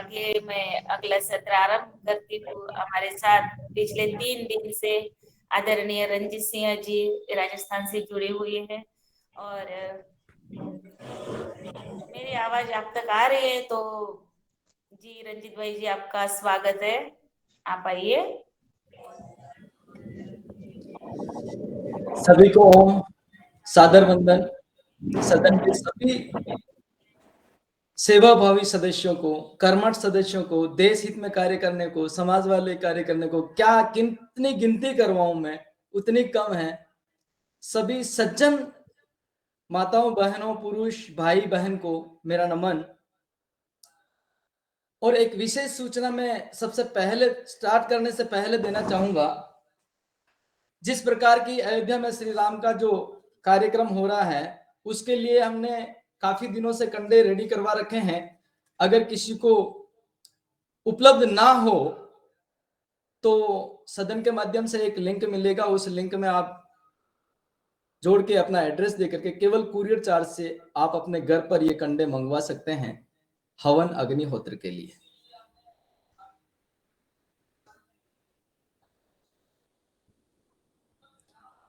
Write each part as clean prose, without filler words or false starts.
आगे मैं अगला सत्र आरंभ करती हूँ। हमारे साथ पिछले 3 दिन से आदरणीय रंजीत सिंह जी राजस्थान से जुड़े हुए हैं और मेरी आवाज आप तक आ रही है तो जी रंजीत भाई जी आपका स्वागत है, आप आइए। सभी को ओम सादर वंदन। सदन के सभी सेवाभावी सदस्यों को, कर्मठ सदस्यों को, देश हित में कार्य करने को, समाज वाले कार्य करने को, क्या कितनी गिनती करवाऊं मैं, उतनी कम है। सभी सज्जन माताओं, बहनों, पुरुष, भाई बहन को मेरा नमन। और एक विशेष सूचना मैं सबसे पहले स्टार्ट करने से पहले देना चाहूंगा। जिस प्रकार की अयोध्या में श्री राम का जो कार्यक्रम हो रहा है, उसके लिए हमने काफी दिनों से कंडे रेडी करवा रखे हैं। अगर किसी को उपलब्ध ना हो तो सदन के माध्यम से एक लिंक मिलेगा, उस लिंक में आप जोड़ के अपना एड्रेस दे करके केवल कुरियर चार्ज से आप अपने घर पर ये कंडे मंगवा सकते हैं हवन अग्निहोत्र के लिए।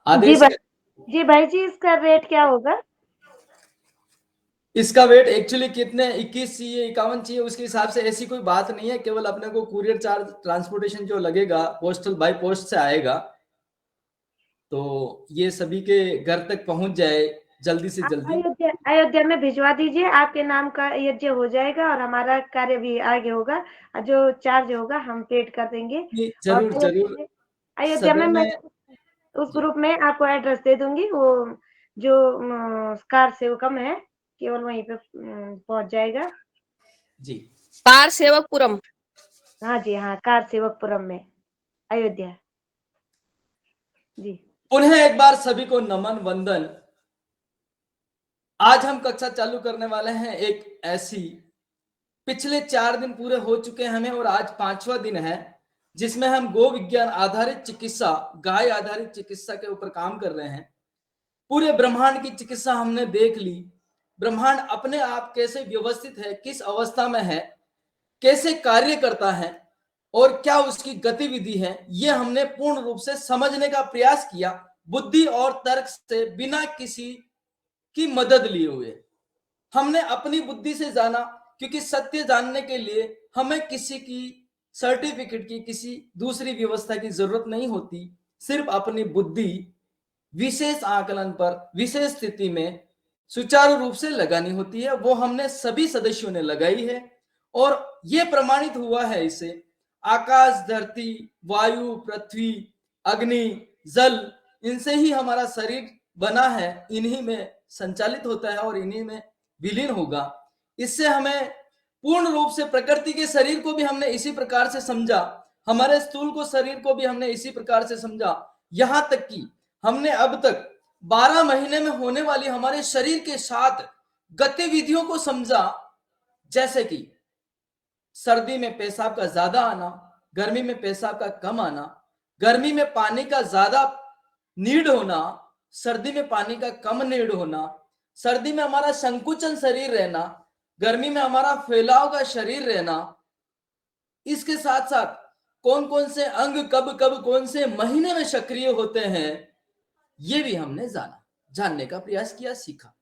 आदेश जी भाई जी, इसका रेट क्या होगा? इसका वेट एक्चुअली कितने 21 चाहिए 51 चाहिए उसके हिसाब से ऐसी कोई बात नहीं है। केवल अपने को कुरियर चार्ज ट्रांसपोर्टेशन जो लगेगा पोस्टल बाय पोस्ट से आएगा, तो ये सभी के घर तक पहुंच जाए जल्दी से जल्दी। अयोध्या में भिजवा दीजिए, आपके नाम का यज्ञ हो जाएगा और हमारा कार्य भी आगे होगा। जो चार्ज होगा हम पेड कर देंगे। जरूर जरूर। अयोध्या में मैं उस ग्रुप में आपको एड्रेस दे दूंगी, वो जो कार सेवकम है केवल वहीं पे पहुंच जाएगा जी। कार सेवकपुरम। हाँ जी, हाँ, कार सेवकपुरम में अयोध्या जी। पुनः एक बार सभी को नमन वंदन। आज हम कक्षा चालू करने वाले हैं एक ऐसी, पिछले 4 दिन पूरे हो चुके हैं हमें और आज 5वां दिन है जिसमें हम गो विज्ञान आधारित चिकित्सा, गाय आधारित चिकित्सा के ऊपर काम कर रहे हैं। पूरे ब्रह्मांड की चिकित्सा हमने देख ली। ब्रह्मांड अपने आप कैसे व्यवस्थित है, किस अवस्था में है, कैसे कार्य करता है और क्या उसकी गतिविधि है, ये हमने पूर्ण रूप से समझने का प्रयास किया, बुद्धि और तर्क से, बिना किसी की मदद लिए हुए। हमने अपनी बुद्धि से जाना, क्योंकि सत्य जानने के लिए हमें किसी की सर्टिफिकेट की, किसी दूसरी व्यवस्था की जरूरत नहीं होती। सिर्फ अपनी बुद्धि विशेष आकलन पर, विशेष स्थिति में सुचारू रूप से लगानी होती है। वो हमने सभी सदस्यों ने लगाई है और यह प्रमाणित हुआ है इससे, आकाश, धरती, वायु, पृथ्वी, अग्नि, जल, इनसे ही हमारा शरीर बना है, इन्हीं में संचालित होता है और इन्हीं में विलीन होगा। इससे हमें पूर्ण रूप से प्रकृति के शरीर को भी हमने इसी प्रकार से समझा, हमारे स्थूल को शरीर को भी हमने इसी प्रकार से समझा। यहां तक कि हमने अब तक 12 महीने में होने वाली हमारे शरीर के 7 गतिविधियों को समझा, जैसे कि सर्दी में पेशाब का ज्यादा आना, गर्मी में पेशाब का कम आना, गर्मी में पानी का ज्यादा नीड होना, सर्दी में पानी का कम नीड होना, सर्दी में हमारा संकुचन शरीर रहना, गर्मी में हमारा फैलाव का शरीर रहना। इसके साथ साथ कौन कौन से अंग कब कब कौन से महीने में सक्रिय होते हैं, ये भी हमने जाना, जानने का प्रयास किया, सीखा।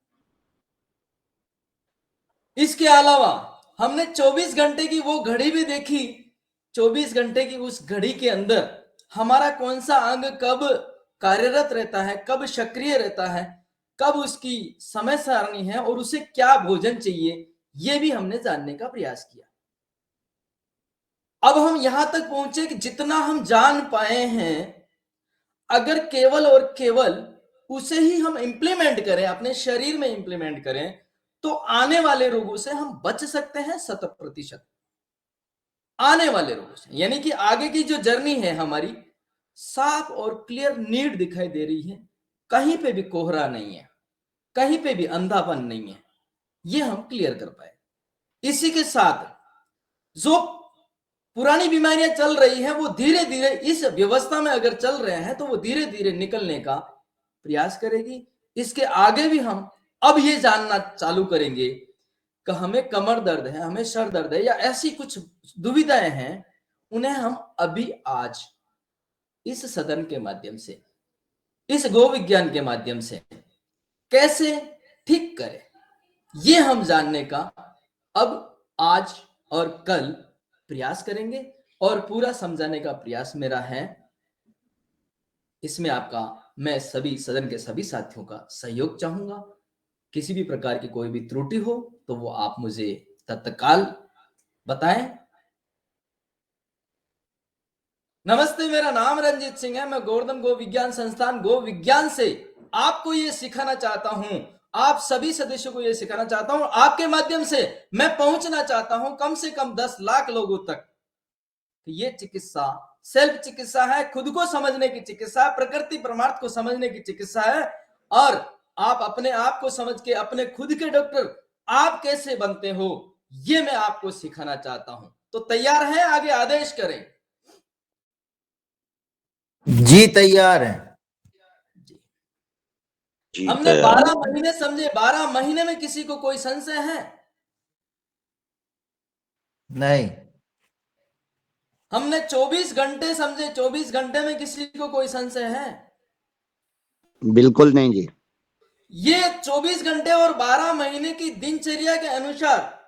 इसके अलावा हमने 24 घंटे की वो घड़ी भी देखी। 24 घंटे की उस घड़ी के अंदर हमारा कौन सा अंग कब कार्यरत रहता है, कब सक्रिय रहता है, कब उसकी समय सारणी है और उसे क्या भोजन चाहिए, यह भी हमने जानने का प्रयास किया। अब हम यहां तक पहुंचे कि जितना हम जान पाए हैं, अगर केवल और केवल उसे ही हम इंप्लीमेंट करें, अपने शरीर में इंप्लीमेंट करें, तो आने वाले रोगों से हम बच सकते हैं 100%। आने वाले रोगों से, यानी कि आगे की जो जर्नी है हमारी, साफ और क्लियर नीड दिखाई दे रही है। कहीं पे भी कोहरा नहीं है, कहीं पे भी अंधापन नहीं है, ये हम क्लियर कर पाए। इसी के साथ जो पुरानी बीमारियां चल रही हैं, वो धीरे धीरे इस व्यवस्था में अगर चल रहे हैं तो वो धीरे धीरे निकलने का प्रयास करेगी। इसके आगे भी हम अब ये जानना चालू करेंगे कि हमें कमर दर्द है, हमें सर दर्द है, या ऐसी कुछ दुविधाएं हैं, उन्हें हम अभी आज इस सदन के माध्यम से, इस गो विज्ञान के माध्यम से कैसे ठीक करें, ये हम जानने का अब आज और कल प्रयास करेंगे और पूरा समझाने का प्रयास मेरा है। इसमें आपका, मैं सभी सदन के सभी साथियों का सहयोग चाहूंगा। किसी भी प्रकार की कोई भी त्रुटि हो तो वो आप मुझे तत्काल बताएं। नमस्ते, मेरा नाम रंजीत सिंह है। मैं गोवर्धन गो विज्ञान संस्थान गो विज्ञान से आपको ये सिखाना चाहता हूं, आप सभी सदस्यों को ये सिखाना चाहता हूं, आपके माध्यम से मैं पहुंचना चाहता हूं कम से कम 10 लाख लोगों तक। ये चिकित्सा सेल्फ चिकित्सा है, खुद को समझने की चिकित्सा है, प्रकृति परमार्थ को समझने की चिकित्सा है, और आप अपने आप को समझ के अपने खुद के डॉक्टर आप कैसे बनते हो, ये मैं आपको सिखाना चाहता हूं। तो तैयार हैं? आगे आदेश करें। जी तैयार है। जी हमने तैयार। 12 महीने समझे, 12 महीने में किसी को कोई संशय है? नहीं। हमने 24 घंटे समझे, 24 घंटे में किसी को कोई संशय है? बिल्कुल नहीं जी। ये 24 घंटे और 12 महीने की दिनचर्या के अनुसार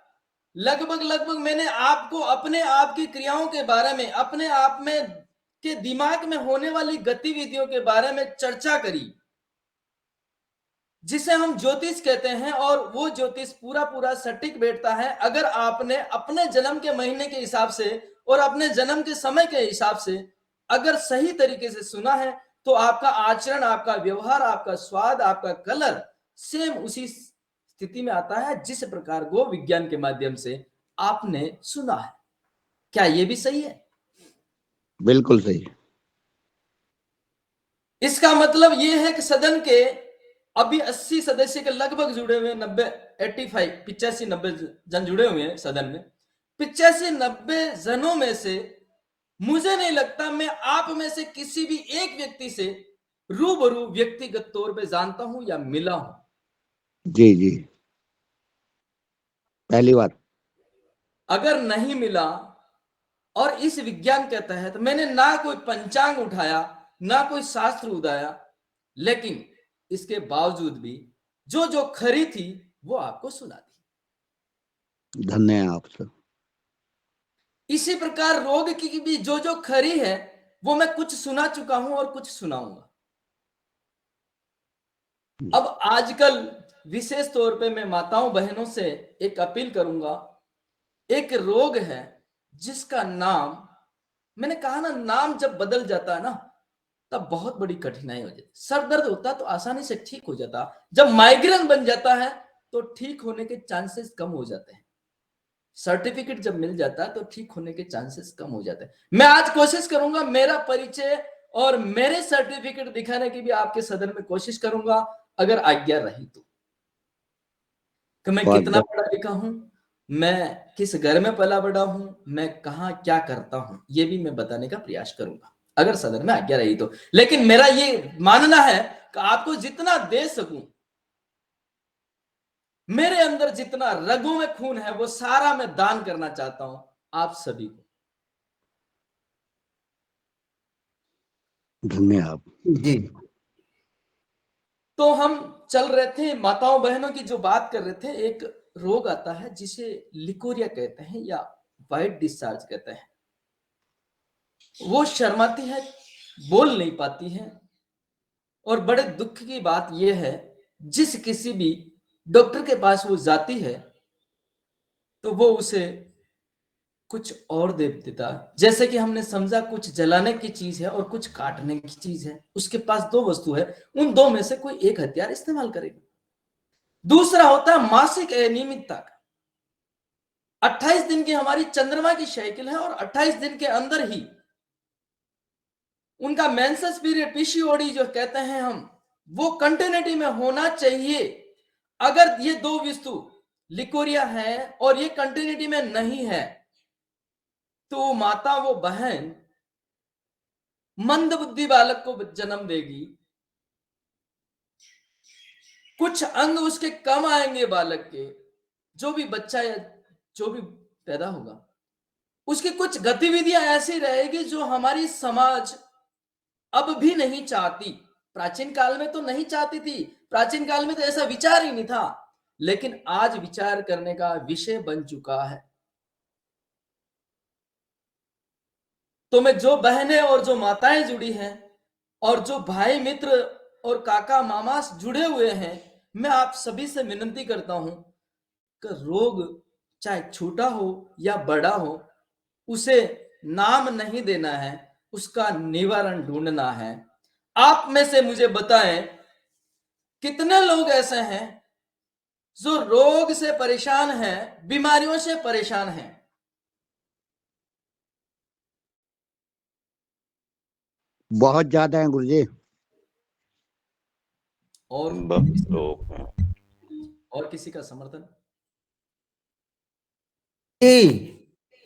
लगभग मैंने आपको अपने आप की क्रियाओं के बारे में, अपने आप में के दिमाग में होने वाली गतिविधियों के बारे में चर्चा करी, जिसे हम ज्योतिष कहते हैं, और वो ज्योतिष पूरा सटीक बैठता है अगर आपने अपने जन्म के महीने के हिसाब से और अपने जन्म के समय के हिसाब से अगर सही तरीके से सुना है, तो आपका आचरण, आपका व्यवहार, आपका स्वाद, आपका कलर सेम उसी स्थिति में आता है जिस प्रकार गो विज्ञान के माध्यम से आपने सुना है। क्या ये भी सही है? बिल्कुल सही। इसका मतलब ये है कि सदन के अभी 80 सदस्य के लगभग जुड़े हुए, 85 जन जुड़े हुए हैं सदन में। 85-90 जनों में से मुझे नहीं लगता मैं आप में से किसी भी एक व्यक्ति से रूबरू व्यक्तिगत तौर पे जानता हूं या मिला हूं। जी जी, पहली बात। अगर नहीं मिला, और इस विज्ञान के तहत मैंने ना कोई पंचांग उठाया, ना कोई शास्त्र उठाया, लेकिन इसके बावजूद भी जो खरी थी वो आपको सुना दी। धन्य है आपसे। इसी प्रकार रोग की भी जो खरी है वो मैं कुछ सुना चुका हूं और कुछ सुनाऊंगा। अब आजकल विशेष तौर पे मैं माताओं बहनों से एक अपील करूंगा। एक रोग है जिसका नाम, मैंने कहा ना, नाम जब बदल जाता है ना तब बहुत बड़ी कठिनाई हो जाती। सर दर्द होता तो आसानी से ठीक हो जाता, जब माइग्रेन बन जाता है तो ठीक होने के चांसेस कम हो जाते हैं। सर्टिफिकेट जब मिल जाता है तो ठीक होने के चांसेस कम हो जाते हैं। मैं आज कोशिश करूंगा मेरा परिचय और मेरे सर्टिफिकेट दिखाने की भी आपके सदन में कोशिश करूंगा, अगर आज्ञा रही तो। कि मैं कितना पढ़ा लिखा हूं, मैं किस घर में पला बड़ा हूं, मैं कहां क्या करता हूं, ये भी मैं बताने का प्रयास करूंगा अगर सदन में आज्ञा रही तो। लेकिन मेरा ये मानना है कि आपको जितना दे सकूं, मेरे अंदर जितना रगों में खून है वो सारा मैं दान करना चाहता हूं आप सभी को। धन्यवाद जी। तो हम चल रहे थे, माताओं बहनों की जो बात कर रहे थे, एक रोग आता है जिसे लिकोरिया कहते हैं या वाइट डिस्चार्ज कहते हैं। वो शर्माती है, बोल नहीं पाती है, और बड़े दुख की बात यह है जिस किसी भी डॉक्टर के पास वो जाती है तो वो उसे कुछ और दे देता। जैसे कि हमने समझा कुछ जलाने की चीज है और कुछ काटने की चीज है, उसके पास दो वस्तु है, उन दो में से कोई एक हथियार इस्तेमाल करेगा। दूसरा होता है मासिक अनियमितता का। 28 दिन की हमारी चंद्रमा की साइकिल है और 28 दिन के अंदर ही उनका मेंसेस पीरियड, पीसीओडी जो कहते हैं हम, वो कंटिन्यूटी में होना चाहिए। अगर ये दो वस्तु लिकोरिया है और ये कंटिन्यूटी में नहीं है तो माता, वो बहन मंदबुद्धि बालक को जन्म देगी। कुछ अंग उसके कम आएंगे बालक के, जो भी बच्चा या जो भी पैदा होगा उसकी कुछ गतिविधियां ऐसी रहेगी जो हमारी समाज अब भी नहीं चाहती। प्राचीन काल में तो नहीं चाहती थी, प्राचीन काल में तो ऐसा विचार ही नहीं था, लेकिन आज विचार करने का विषय बन चुका है। तो मैं जो बहनें और जो माताएं जुड़ी हैं और जो भाई मित्र और काका मामा जुड़े हुए हैं, मैं आप सभी से विनती करता हूं कि रोग चाहे छोटा हो या बड़ा हो, उसे नाम नहीं देना है, उसका निवारण ढूंढना है। आप में से मुझे बताएं कितने लोग ऐसे हैं जो रोग से परेशान हैं, बीमारियों से परेशान हैं? बहुत ज्यादा है गुरुजी। और बहुत लोग हैं। और किसी का समर्थन?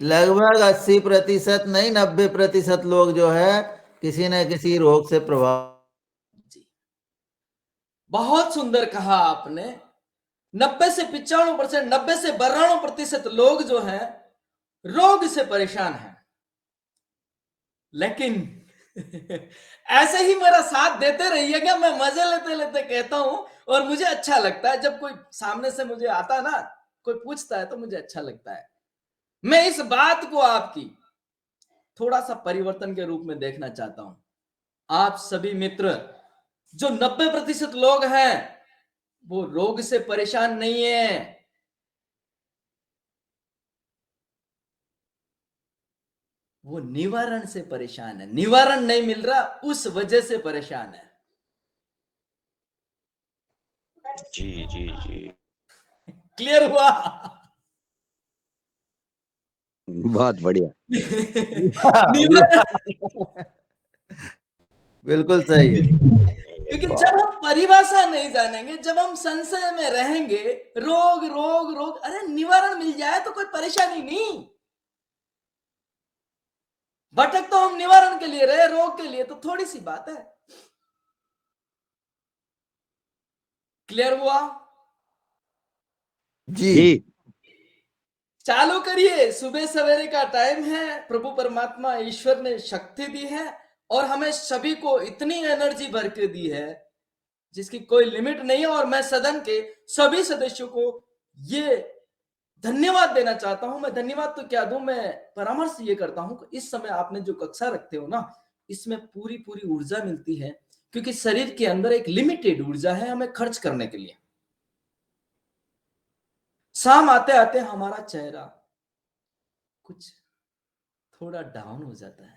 लगभग 80% नहीं 90% लोग जो है किसी न किसी रोग से प्रभावित। जी, बहुत सुंदर कहा आपने। 90 से 95%, 90 से 92% लोग जो हैं रोग से परेशान हैं। लेकिन ऐसे ही मेरा साथ देते रहिएगा, मैं मजे लेते लेते कहता हूं और मुझे अच्छा लगता है जब कोई सामने से मुझे आता है ना, कोई पूछता है तो मुझे अच्छा लगता है। मैं इस बात को आपकी थोड़ा सा परिवर्तन के रूप में देखना चाहता हूं। आप सभी मित्र जो 90% लोग हैं वो रोग से परेशान नहीं है, वो निवारण से परेशान है। निवारण नहीं मिल रहा उस वजह से परेशान है। जी जी जी। क्लियर हुआ? बहुत बढ़िया। निवारण। बिल्कुल सही है। क्योंकि जब हम परिभाषा नहीं जानेंगे, जब हम संशय में रहेंगे, रोग रोग रोग, अरे निवारण मिल जाए तो कोई परेशानी नहीं। भटक तो हम निवारण के लिए रहे, रोग के लिए तो थोड़ी सी बात है। क्लियर हुआ? जी चालू करिए। सुबह सवेरे का टाइम है, प्रभु परमात्मा ईश्वर ने शक्ति दी है और हमें सभी को इतनी एनर्जी भर के दी है जिसकी कोई लिमिट नहीं है। और मैं सदन के सभी सदस्यों को ये धन्यवाद देना चाहता हूं। मैं धन्यवाद तो क्या दूं, मैं परामर्श ये करता हूं कि इस समय आपने जो कक्षा रखते हो ना, इसमें पूरी पूरी ऊर्जा मिलती है, क्योंकि शरीर के अंदर एक लिमिटेड ऊर्जा है हमें खर्च करने के लिए। शाम आते आते हमारा चेहरा कुछ थोड़ा डाउन हो जाता है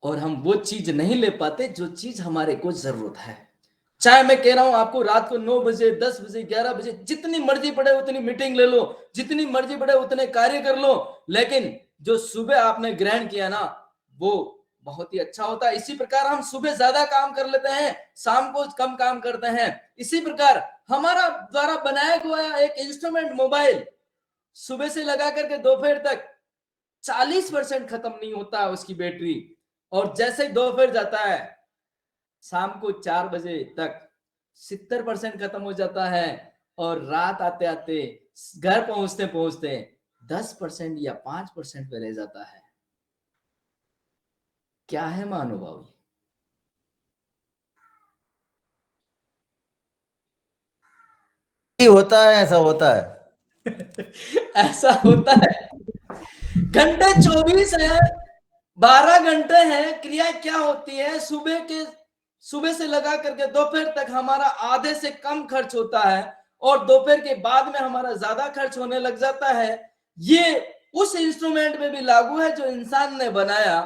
और हम वो चीज नहीं ले पाते जो चीज हमारे को जरूरत है। चाहे मैं कह रहा हूं आपको रात को 9 बजे 10 बजे 11 बजे जितनी मर्जी पड़े उतनी मीटिंग ले लो, जितनी मर्जी पड़े उतने कार्य कर लो, लेकिन जो सुबह आपने ग्रहण किया ना वो बहुत ही अच्छा होता है। इसी प्रकार हम सुबह ज्यादा काम कर लेते हैं, शाम को कम काम करते हैं। इसी प्रकार हमारा द्वारा बनाया हुआ एक इंस्ट्रूमेंट मोबाइल सुबह से लगा करके दोपहर तक 40% खत्म नहीं होता उसकी बैटरी, और जैसे ही दोपहर जाता है शाम को 4 बजे तक 70% खत्म हो जाता है, और रात आते आते घर पहुंचते पहुंचते 10% या 5% पे रह जाता है। क्या है महानुभाव? होता है, ऐसा होता है। ऐसा होता है। घंटे 24 है, 12 घंटे हैं। क्रिया क्या होती है? सुबह से लगा करके दोपहर तक हमारा आधे से कम खर्च होता है और दोपहर के बाद में हमारा ज्यादा खर्च होने लग जाता है। ये उस इंस्ट्रूमेंट में भी लागू है जो इंसान ने बनाया।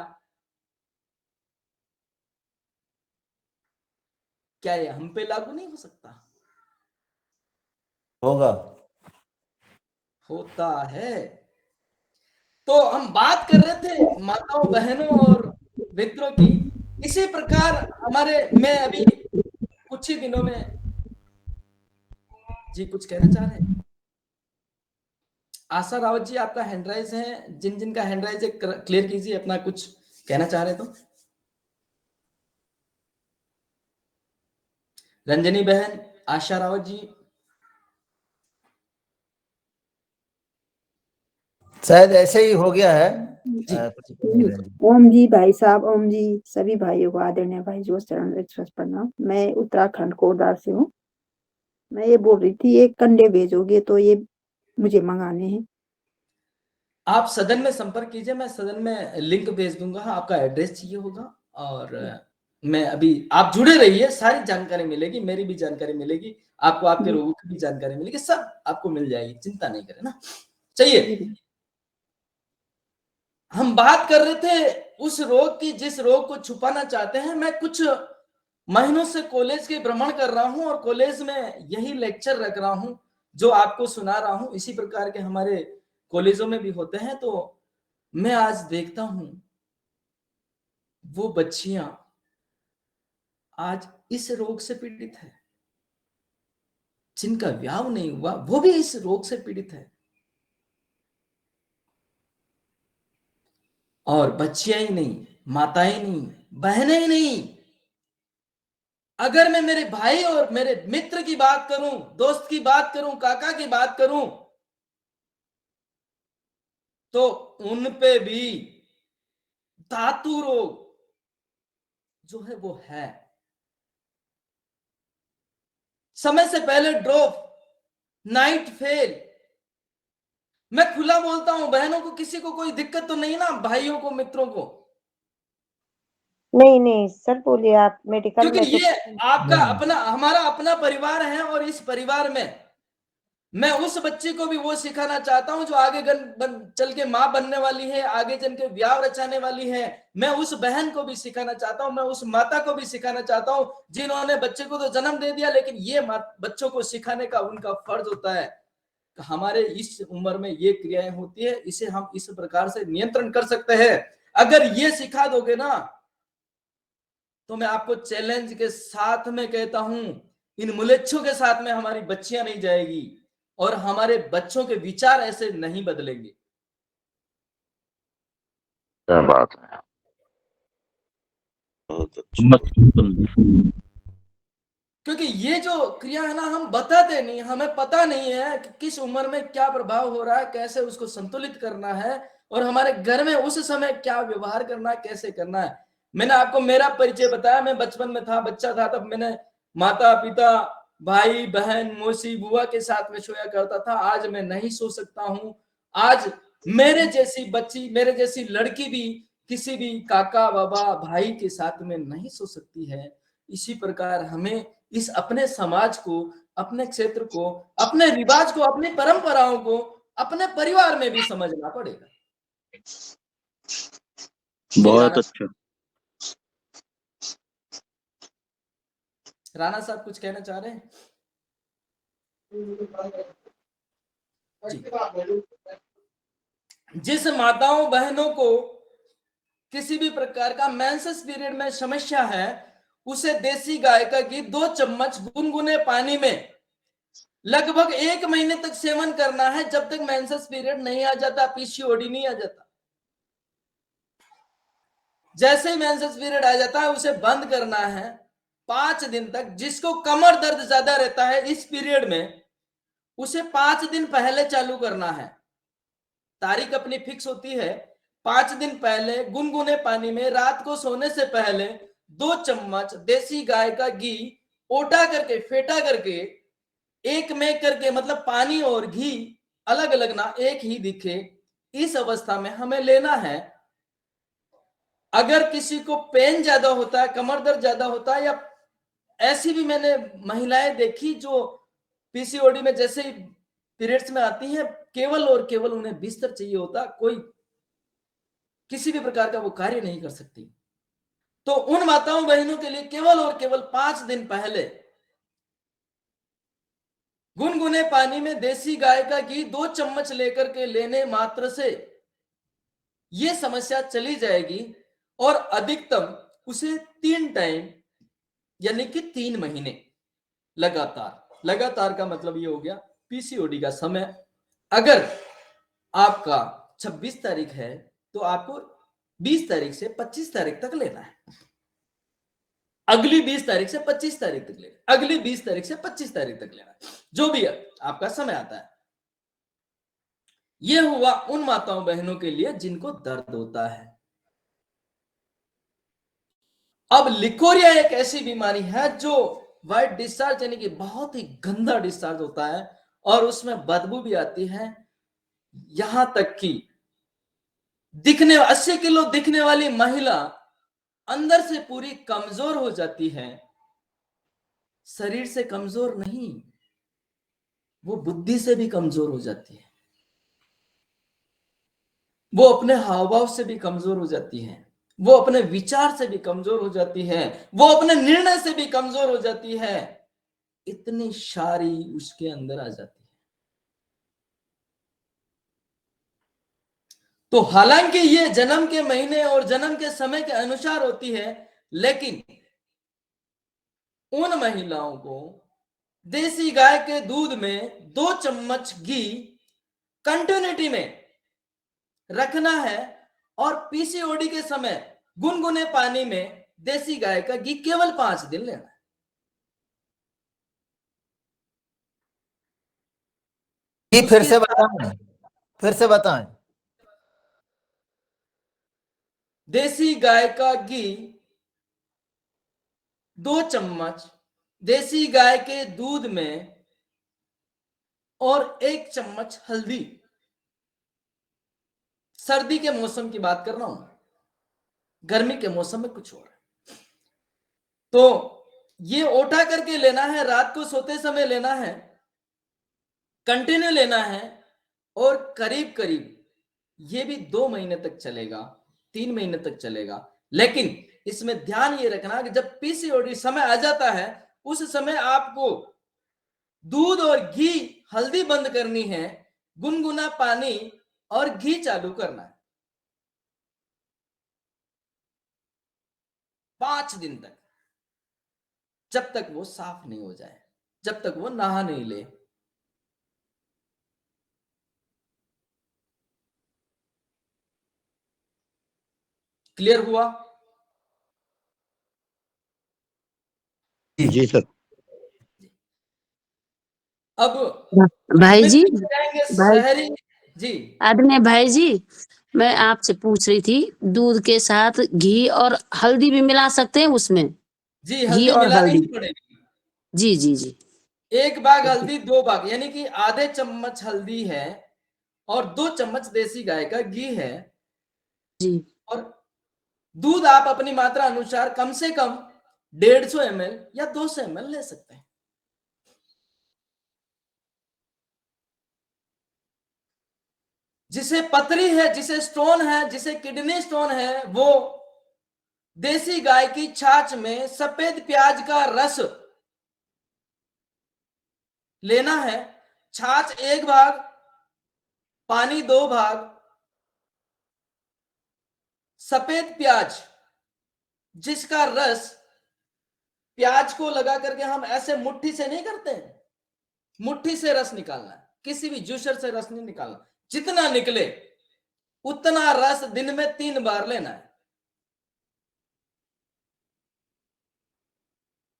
क्या ये हम पे लागू नहीं हो सकता? होगा, होता है। तो हम बात कर रहे थे माताओं बहनों और मित्रों की। इसी प्रकार मैं अभी कुछ ही दिनों में, जी कुछ कहना चाह रहे हैं? आशा रावत जी आपका हैंड राइज है, जिन जिन का हैंड राइज है क्लियर कीजिए अपना, कुछ कहना चाह रहे तो। रंजनी बहन, आशा रावत जी, शायद ऐसे ही हो गया है। ओम जी भाई साहब, ओम जी, सभी भाइयों को आदरणीय भाई जो चरण एक्सप्रेस प्रणाम। मैं उत्तराखंड कोरदार से हूँ। मैं ये बोल रही थी, ये कंडे भेजोगे तो ये मुझे मंगाने हैं। आप सदन में संपर्क कीजिए, मैं सदन में लिंक भेज दूंगा, आपका एड्रेस चाहिए होगा। और मैं अभी, आप जुड़े रहिए, सारी जानकारी मिलेगी, मेरी भी जानकारी मिलेगी आपको, आपके रोगों की भी जानकारी मिलेगी, सब आपको मिल जाएगी, चिंता नहीं करें ना। चलिए, हम बात कर रहे थे उस रोग की जिस रोग को छुपाना चाहते हैं। मैं कुछ महीनों से कॉलेज के भ्रमण कर रहा हूं और कॉलेज में यही लेक्चर रख रहा हूं जो आपको सुना रहा हूं। इसी प्रकार के हमारे कॉलेजों में भी होते हैं। तो मैं आज देखता हूं वो बच्चियां आज इस रोग से पीड़ित है, जिनका ब्याह नहीं हुआ वो भी इस रोग से पीड़ित है। और बच्चियां ही नहीं, माताएं नहीं, बहनें ही नहीं, अगर मैं मेरे भाई और मेरे मित्र की बात करूं, दोस्त की बात करूं, काका की बात करूं, तो उन पे भी धातु रोग जो है वो है। समय से पहले ड्रॉप, नाइट फेल। मैं खुला बोलता हूं, बहनों को किसी को कोई दिक्कत तो नहीं ना, भाइयों को, मित्रों को? नहीं नहीं सर, बोलिए आप। मेडिकल क्योंकि में तो ये आपका अपना, हमारा अपना परिवार है और इस परिवार में मैं उस बच्ची को भी वो सिखाना चाहता हूं जो आगे चल के मां बनने वाली है, आगे चल के ब्याह रचाने वाली है। मैं उस बहन को भी सिखाना चाहता हूं, मैं उस माता को भी सिखाना चाहता हूं जिन्होंने बच्चे को तो जन्म दे दिया, लेकिन ये बच्चों को सिखाने का उनका फर्ज होता है। हमारे इस उम्र में ये क्रियाएं होती है, इसे हम इस प्रकार से नियंत्रण कर सकते हैं। अगर ये सिखा दोगे ना, तो मैं आपको चैलेंज के साथ में कहता हूं, इन मुलेच्छों के साथ में हमारी बच्चियां नहीं जाएगी और हमारे बच्चों के विचार ऐसे नहीं बदलेंगे। क्या बात है, बहुत अच्छा। क्योंकि ये जो क्रिया है ना, हम बताते नहीं, हमें पता नहीं है कि किस उम्र में क्या प्रभाव हो रहा है, कैसे उसको संतुलित करना है, और हमारे घर में उस समय क्या व्यवहार करना है, कैसे करना है। मैंने आपको मेरा परिचय बताया, मैं बचपन में था, बच्चा था, तब मैंने माता पिता, भाई बहन, मौसी बुआ के साथ में सोया करता था। आज मैं नहीं सो सकता हूं। आज मेरे जैसी बच्ची, मेरे जैसी लड़की भी किसी भी काका बाबा भाई के साथ में नहीं सो सकती है। इसी प्रकार हमें इस अपने समाज को, अपने क्षेत्र को, अपने रिवाज को, अपनी परंपराओं को अपने परिवार में भी समझना पड़ेगा। बहुत अच्छा। राणा साहब कुछ कहना चाह रहे हैं? जिस माताओं बहनों को किसी भी प्रकार का मेंसेस पीरियड में समस्या है, उसे देसी गाय का घी 2 चम्मच गुनगुने पानी में लगभग 1 महीने तक सेवन करना है, जब तक मेंसेस पीरियड नहीं आ जाता, पीसीओडी नहीं आ जाता। जैसे ही मेंसेस पीरियड आ जाता है उसे बंद करना है 5 दिन तक। जिसको कमर दर्द ज्यादा रहता है इस पीरियड में, उसे 5 दिन पहले चालू करना है। तारीख अपनी फिक्स होती है। 5 दिन पहले गुनगुने पानी में रात को सोने से पहले 2 चम्मच देसी गाय का घी ओटा करके, फेटा करके, एक में करके, मतलब पानी और घी अलग अलग ना, एक ही दिखे, इस अवस्था में हमें लेना है। अगर किसी को पेन ज्यादा होता है, कमर दर्द ज्यादा होता है, या ऐसी भी मैंने महिलाएं देखी जो पीसीओडी में जैसे ही पीरियड्स में आती हैं, केवल और केवल उन्हें बिस्तर चाहिए होता, कोई किसी भी प्रकार का वो कार्य नहीं कर सकती। तो उन माताओं बहनों के लिए केवल और केवल 5 दिन पहले गुनगुने पानी में देसी गाय का घी 2 चम्मच लेकर के लेने मात्र से ये समस्या चली जाएगी। और अधिकतम उसे 3 टाइम, यानी कि 3 महीने लगातार। लगातार का मतलब ये हो गया पीसीओडी का समय अगर आपका 26 तारीख है तो आपको 20 तारीख से 25 तारीख तक लेना है। अगली 20 तारीख से 25 तारीख तक लेना, अगली 20 तारीख से 25 तारीख तक लेना, जो भी आपका समय आता है। ये हुआ उन माताओं बहनों के लिए जिनको दर्द होता है। अब लिकोरिया एक ऐसी बीमारी है जो वाइट डिस्चार्ज यानी कि बहुत ही गंदा डिस्चार्ज होता है और उसमें बदबू भी आती है, यहां तक कि 80 किलो दिखने वाली महिला अंदर से पूरी कमजोर हो जाती है। शरीर से कमजोर नहीं, वो बुद्धि से भी कमजोर हो जाती है, वो अपने हाव भाव से भी कमजोर हो जाती है, वो अपने विचार से भी कमजोर हो जाती है, वो अपने निर्णय से भी कमजोर हो जाती है। इतनी सारी उसके अंदर आ जाती है। तो हालांकि ये जन्म के महीने और जन्म के समय के अनुसार होती है, लेकिन उन महिलाओं को देसी गाय के दूध में 2 चम्मच घी कंटिन्यूटी में रखना है और पीसीओडी के समय गुनगुने पानी में देसी गाय का घी केवल 5 दिन लेना है। ये फिर से बताएं, फिर से बताएं। देसी गाय का घी 2 चम्मच देसी गाय के दूध में और 1 चम्मच हल्दी। सर्दी के मौसम की बात कर रहा हूं, गर्मी के मौसम में कुछ और है। तो ये उठा करके लेना है, रात को सोते समय लेना है, कंटिन्यू लेना है और करीब करीब ये भी 2 महीने तक चलेगा, 3 महीने तक चलेगा। लेकिन इसमें ध्यान ये रखना कि जब पीसीओडी समय आ जाता है उस समय आपको दूध और घी, हल्दी बंद करनी है, गुनगुना पानी और घी चालू करना है 5 दिन तक, जब तक वो साफ नहीं हो जाए, जब तक वो नहा नहीं ले। क्लियर हुआ? जी सर। अब भाई जी, जाएंगे भाई शहरी। जी आदरणीय भाई जी, मैं आपसे पूछ रही थी, दूध के साथ घी और हल्दी भी मिला सकते हैं उसमें? जी, घी हल्दी और मिलानी हल्दी, ही पड़ेगी। जी जी जी। 1 भाग हल्दी, 2 भाग, यानी कि आधे चम्मच हल्दी है और 2 चम्मच देसी गाय का घी है। जी और दूध आप अपनी मात्रा अनुसार कम से कम 150 ml या 200 ml ले सकते हैं। जिसे पथरी है, जिसे स्टोन है, जिसे किडनी स्टोन है, वो देसी गाय की छाछ में सफेद प्याज का रस लेना है। छाछ 1 भाग, पानी 2 भाग, सफेद प्याज जिसका रस, प्याज को लगा करके हम ऐसे मुट्ठी से नहीं करते हैं, मुट्ठी से रस निकालना है, किसी भी जूसर से रस नहीं निकालना। जितना निकले उतना रस दिन में 3 बार लेना है।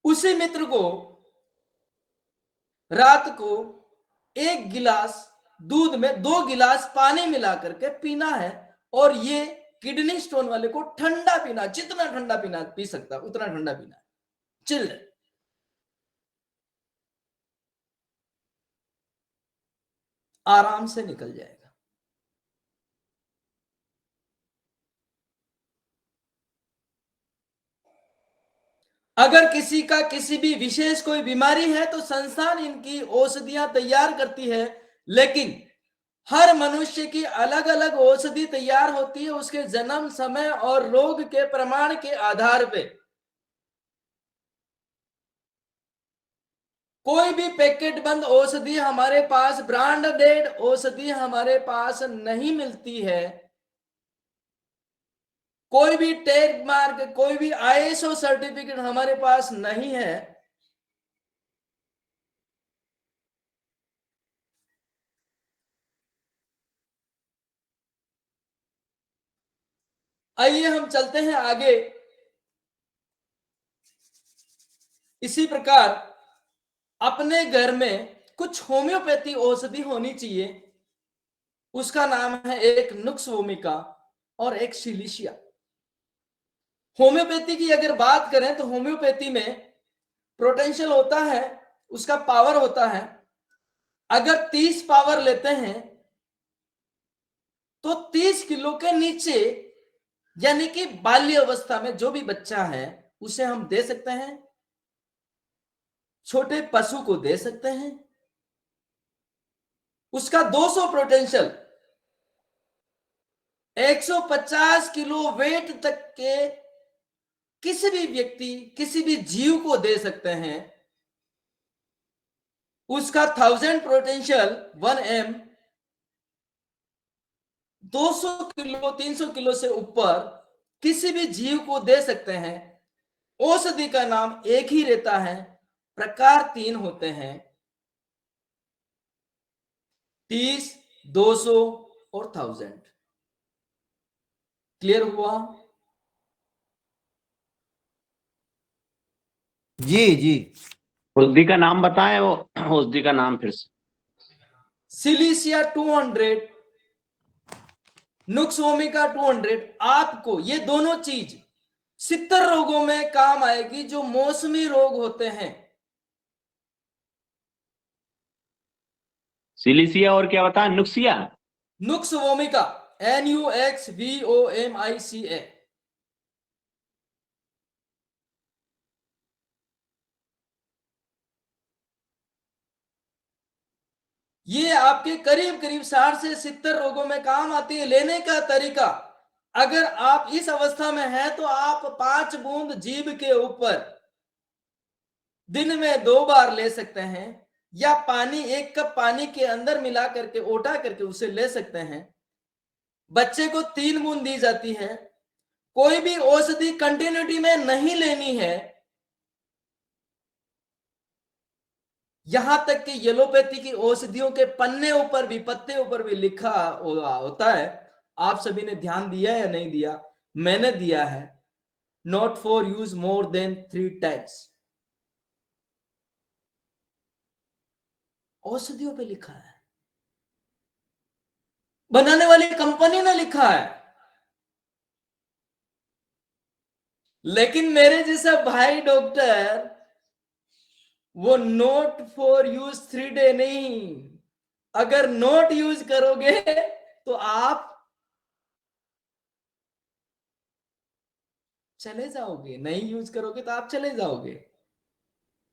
उसी मित्र को रात को 1 गिलास दूध में 2 गिलास पानी मिला करके पीना है। और ये किडनी स्टोन वाले को ठंडा पीना, जितना ठंडा पीना पी सकता उतना ठंडा पीना है, चिल्ड। आराम से निकल जाएगा। अगर किसी का किसी भी विशेष कोई बीमारी है तो संस्थान इनकी औषधियां तैयार करती है, लेकिन हर मनुष्य की अलग अलग औषधि तैयार होती है उसके जन्म समय और रोग के प्रमाण के आधार पे। कोई भी पैकेट बंद औषधि हमारे पास, ब्रांडेड औषधि हमारे पास नहीं मिलती है। कोई भी टैग मार्क, कोई भी आईएसओ सर्टिफिकेट हमारे पास नहीं है। आइए हम चलते हैं आगे। इसी प्रकार अपने घर में कुछ होम्योपैथी औषधि होनी चाहिए उसका नाम है एक नुक्स वोमिका और एक सिलिशिया। होम्योपैथी की अगर बात करें तो होम्योपैथी में पोटेंशियल होता है, उसका पावर होता है, अगर 30 पावर लेते हैं तो 30 किलो के नीचे यानी कि बाल्य अवस्था में जो भी बच्चा है उसे हम दे सकते हैं, छोटे पशु को दे सकते हैं। उसका 200 पोटेंशियल 150 किलो वेट तक के किसी भी व्यक्ति, किसी भी जीव को दे सकते हैं। उसका 1000 पोटेंशियल 1M 200 किलो 300 किलो से ऊपर किसी भी जीव को दे सकते हैं। औषधि का नाम एक ही रहता है, प्रकार 3 होते हैं, 30, 200 और 1000। क्लियर हुआ? जी जी। औषधि का नाम बताएं, वो औषधि का नाम फिर से। सिलिशिया 200, नुक्स वोमिका 200। आपको ये दोनों चीज 70 रोगों में काम आएगी जो मौसमी रोग होते हैं। सिलिसिया और क्या बताएं? नुक्सिया। नुक्स वोमिका NUXVOMICA। ये आपके करीब करीब 60 से 70 रोगों में काम आती है। लेने का तरीका, अगर आप इस अवस्था में हैं तो आप 5 बूंद जीभ के ऊपर दिन में 2 बार ले सकते हैं, या पानी 1 कप पानी के अंदर मिला करके ओटा करके उसे ले सकते हैं। बच्चे को 3 बूंद दी जाती है। कोई भी औषधि कंटिन्यूटी में नहीं लेनी है। यहां तक कि येलोपैथी की औषधियों के पन्ने ऊपर भी, पत्ते ऊपर भी लिखा होता है। आप सभी ने ध्यान दिया या नहीं दिया? मैंने दिया है, not for use more than 3 times. औषधियों पे लिखा है, बनाने वाली कंपनी ने लिखा है। लेकिन मेरे जैसा भाई डॉक्टर वो नोट फॉर यूज 3 डे नहीं, अगर नोट यूज करोगे तो आप चले जाओगे, नहीं यूज करोगे तो आप चले जाओगे।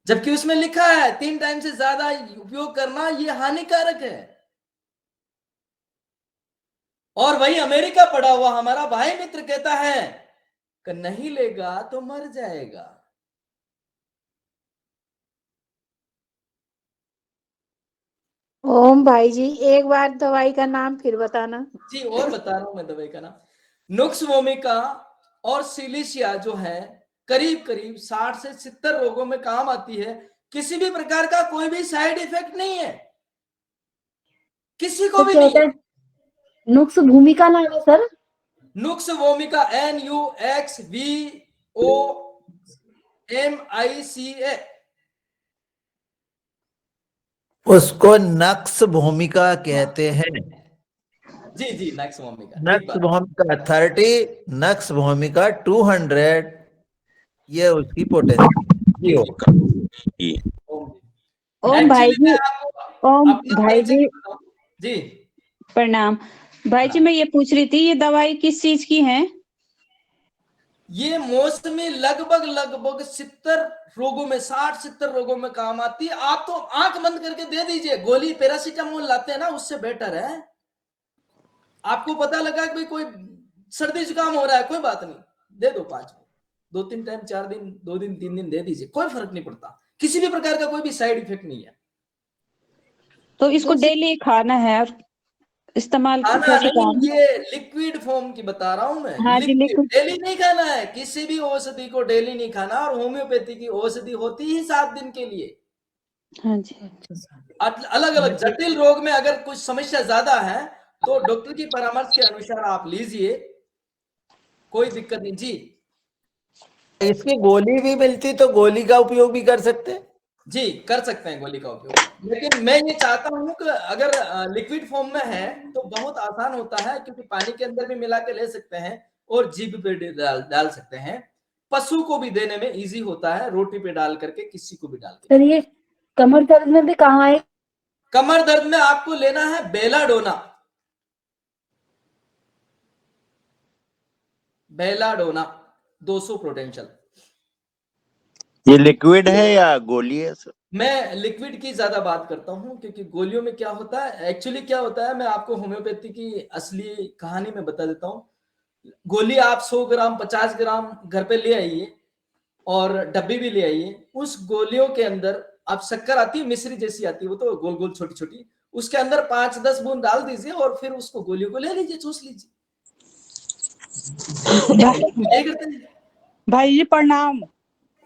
जबकि उसमें लिखा है 3 टाइम से ज्यादा उपयोग करना ये हानिकारक है। और वही अमेरिका पढ़ा हुआ हमारा भाई मित्र कहता है कि नहीं लेगा तो मर जाएगा। ओम भाई जी, एक बार दवाई का नाम फिर बताना। जी, और बता रहा हूं मैं दवाई का नाम। नुक्स वोमिका और सिलिशिया जो है करीब करीब 60 से 70 रोगों में काम आती है। किसी भी प्रकार का कोई भी साइड इफेक्ट नहीं है, किसी को भी नहीं है। नुक्स भूमिका नाम है सर? नुक्स वोमिका NUXVOMICA। उसको नक्स भूमिका कहते हैं। जी जी, नक्स वोमिका। नक्स भूमिका 30, नक्स भूमिका 200, ये उसकी पोटेंशियल। ओम भाई Actually, जी, मैं आपको ओम अपना भाई परिचय जी, बताऊं। जी प्रणाम। भाई जी, मैं ये पूछ रही थी, ये दवाई किस चीज की है? ये मौसमी लगभग 70 रोगों में, 60-70 रोगों में काम आती है। आप तो आंख बंद करके दे दीजिए, गोली पैरासीटामोल लाते हैं ना, उससे बेटर है। आपको पता लगा कि भाई कोई सर्दी जुकाम हो रहा है, कोई बात नहीं, दे दो 5 2-3 टाइम, 4 दिन, 2 दिन, 3 दिन दे दीजिए, कोई फर्क नहीं पड़ता। किसी भी प्रकार का कोई भी साइड इफेक्ट नहीं है। तो इसको डेली खाना है और इस्तेमाल खाना कैसे नहीं, करना? ये लिक्विड फॉर्म की बता रहा हूं मैं। हाँ जी, लिक्विड डेली नहीं खाना है, किसी भी औषधि को डेली नहीं खाना। और होम्योपैथी की औषधि होती ही 7 दिन के लिए। हाँ जी। अलग अलग जटिल रोग में अगर कुछ समस्या ज्यादा है तो डॉक्टर की परामर्श के अनुसार आप लीजिए, कोई दिक्कत नहीं। जी, इसकी गोली भी मिलती तो गोली का उपयोग भी कर सकते। जी कर सकते हैं गोली का उपयोग, लेकिन मैं ये चाहता हूं कि अगर लिक्विड फॉर्म में है तो बहुत आसान होता है, क्योंकि पानी के अंदर भी मिला के ले सकते हैं और जीभ पे डाल सकते हैं। पशु को भी देने में इजी होता है, रोटी पे डाल करके किसी को भी डाल के। सर ये कमर दर्द में भी कहाँ है? कमर दर्द में आपको लेना है बेलाडोना। Belladonna 200 potential. ये लिक्विड है या गोली है सर? मैं लिक्विड की ज्यादा बात करता हूं, क्योंकि गोलियों में क्या होता है, एक्चुअली क्या होता है, मैं आपको होम्योपैथी की असली कहानी में बता देता हूं। गोली आप 100 ग्राम 50 ग्राम घर पे ले आइए और डब्बी भी ले आइए। उस गोलियों के अंदर आप शक्कर आती है, मिश्री जैसी आती है, वो तो गोल गोल छोटी छोटी, उसके अंदर 5-10 बूंद डाल दीजिए और फिर उसको गोलियों को ले लीजिए, चूस लीजिए। यही करते हैं। भाई जी प्रणाम।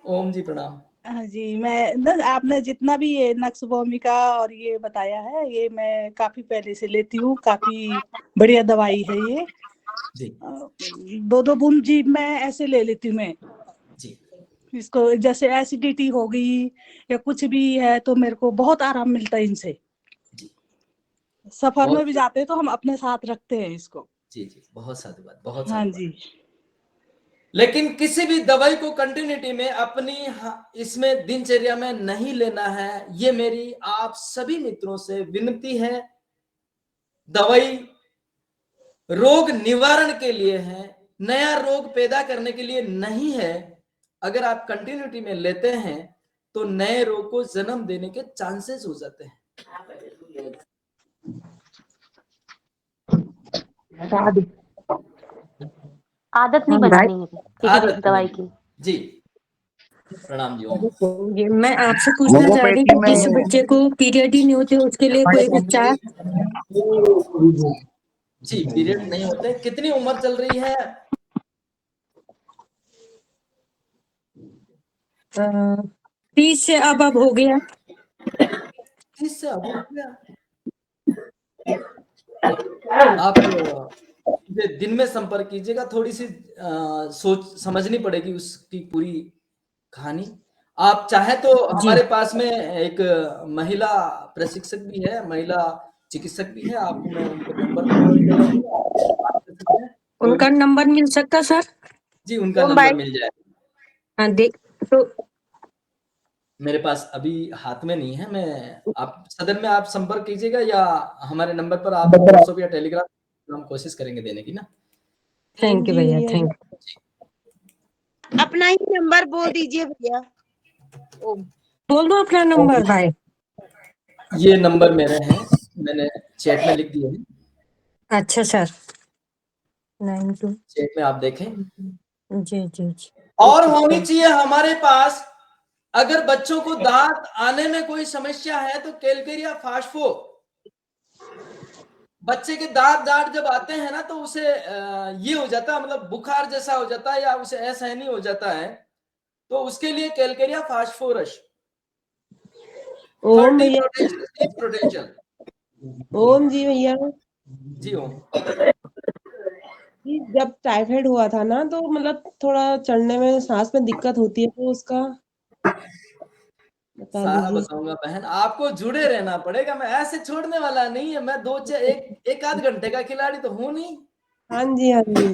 ओम जी प्रणाम। हाँ जी, मैं आपने जितना भी ये नक्श भूमिका और ये बताया है, ये मैं काफी पहले से लेती हूँ, काफी बढ़िया दवाई है ये जी। 2-2 बूंद जी मैं ऐसे ले लेती हूँ मैं जी। इसको, जैसे एसिडिटी हो गई या कुछ भी है तो मेरे को बहुत आराम मिलता है इनसे। सफर में भी जाते हैं तो हम अपने साथ रखते हैं इसको। जी जी, बहुत साधुवाद, बहुत हाँ साधुवाद। जी। लेकिन किसी भी दवाई को कंटिन्यूटी में अपनी इसमें दिनचर्या में नहीं लेना है, ये मेरी आप सभी मित्रों से विनती है। दवाई रोग निवारण के लिए है, नया रोग पैदा करने के लिए नहीं है। अगर आप कंटिन्यूटी में लेते हैं तो नए रोग को जन्म देने के चांसेस हो जाते हैं। आदत नहीं बनानी है किसी भी दवाई की। जी प्रणाम जी। ये मैं आपसे पूछना चाह रही हूँ कि किसी बच्चे को पीरियड ही नहीं होते उसके लिए कोई उपचार? जी पीरियड नहीं होते। कितनी उम्र चल रही है? 30 से अब हो गया। 30 से अब हो गया। आप दिन में संपर्क कीजिएगा, थोड़ी सी सोच समझनी पड़ेगी उसकी पूरी कहानी। आप चाहे तो हमारे पास में एक महिला प्रशिक्षक भी है, महिला चिकित्सक भी है, आपको मैं उनका नंबर उनका नंबर मिल सकता सर? जी उनका नंबर मिल जाएगा। हाँ देख तो मेरे पास अभी हाथ में नहीं है। मैं आप सदन में आप संपर्क कीजिएगा या हमारे नंबर पर आप व्हाट्सएप या टेलीग्राम हम कोशिश करेंगे देने की ना। थैंक यू भैया, थैंक यू। अपना ही नंबर बोल दीजिए भैया। बोल दो अपना नंबर भाई। ये नंबर मेरे हैं, मैंने चैट में लिख दिए हैं। अच्छा सर 92 चैट में आप देखें। जी जी जी। और होनी चाहिए हमारे पास, अगर बच्चों को दांत आने में कोई समस्या है तो कैलकेरिया फास्फो। बच्चे के दांत जब आते हैं ना तो उसे ये हो जाता है, मतलब बुखार जैसा हो जाता है या उसे असहनीय हो जाता है, तो उसके लिए कैलकेरिया फास्फोरस। ओम भैया। पोटेंशियल। ओम जी भैया। जी ओम। जब टाइफाइड हुआ था ना तो मतलब थोड़ा चढ़ने में सांस में दिक्कत होती है, तो उसका बता सारा दीजिए। बताऊंगा बहन, आपको जुड़े रहना पड़ेगा। मैं ऐसे छोड़ने वाला नहीं है, मैं एक आध घंटे का खिलाड़ी तो हूं नहीं। हाँ जी हाँ जी।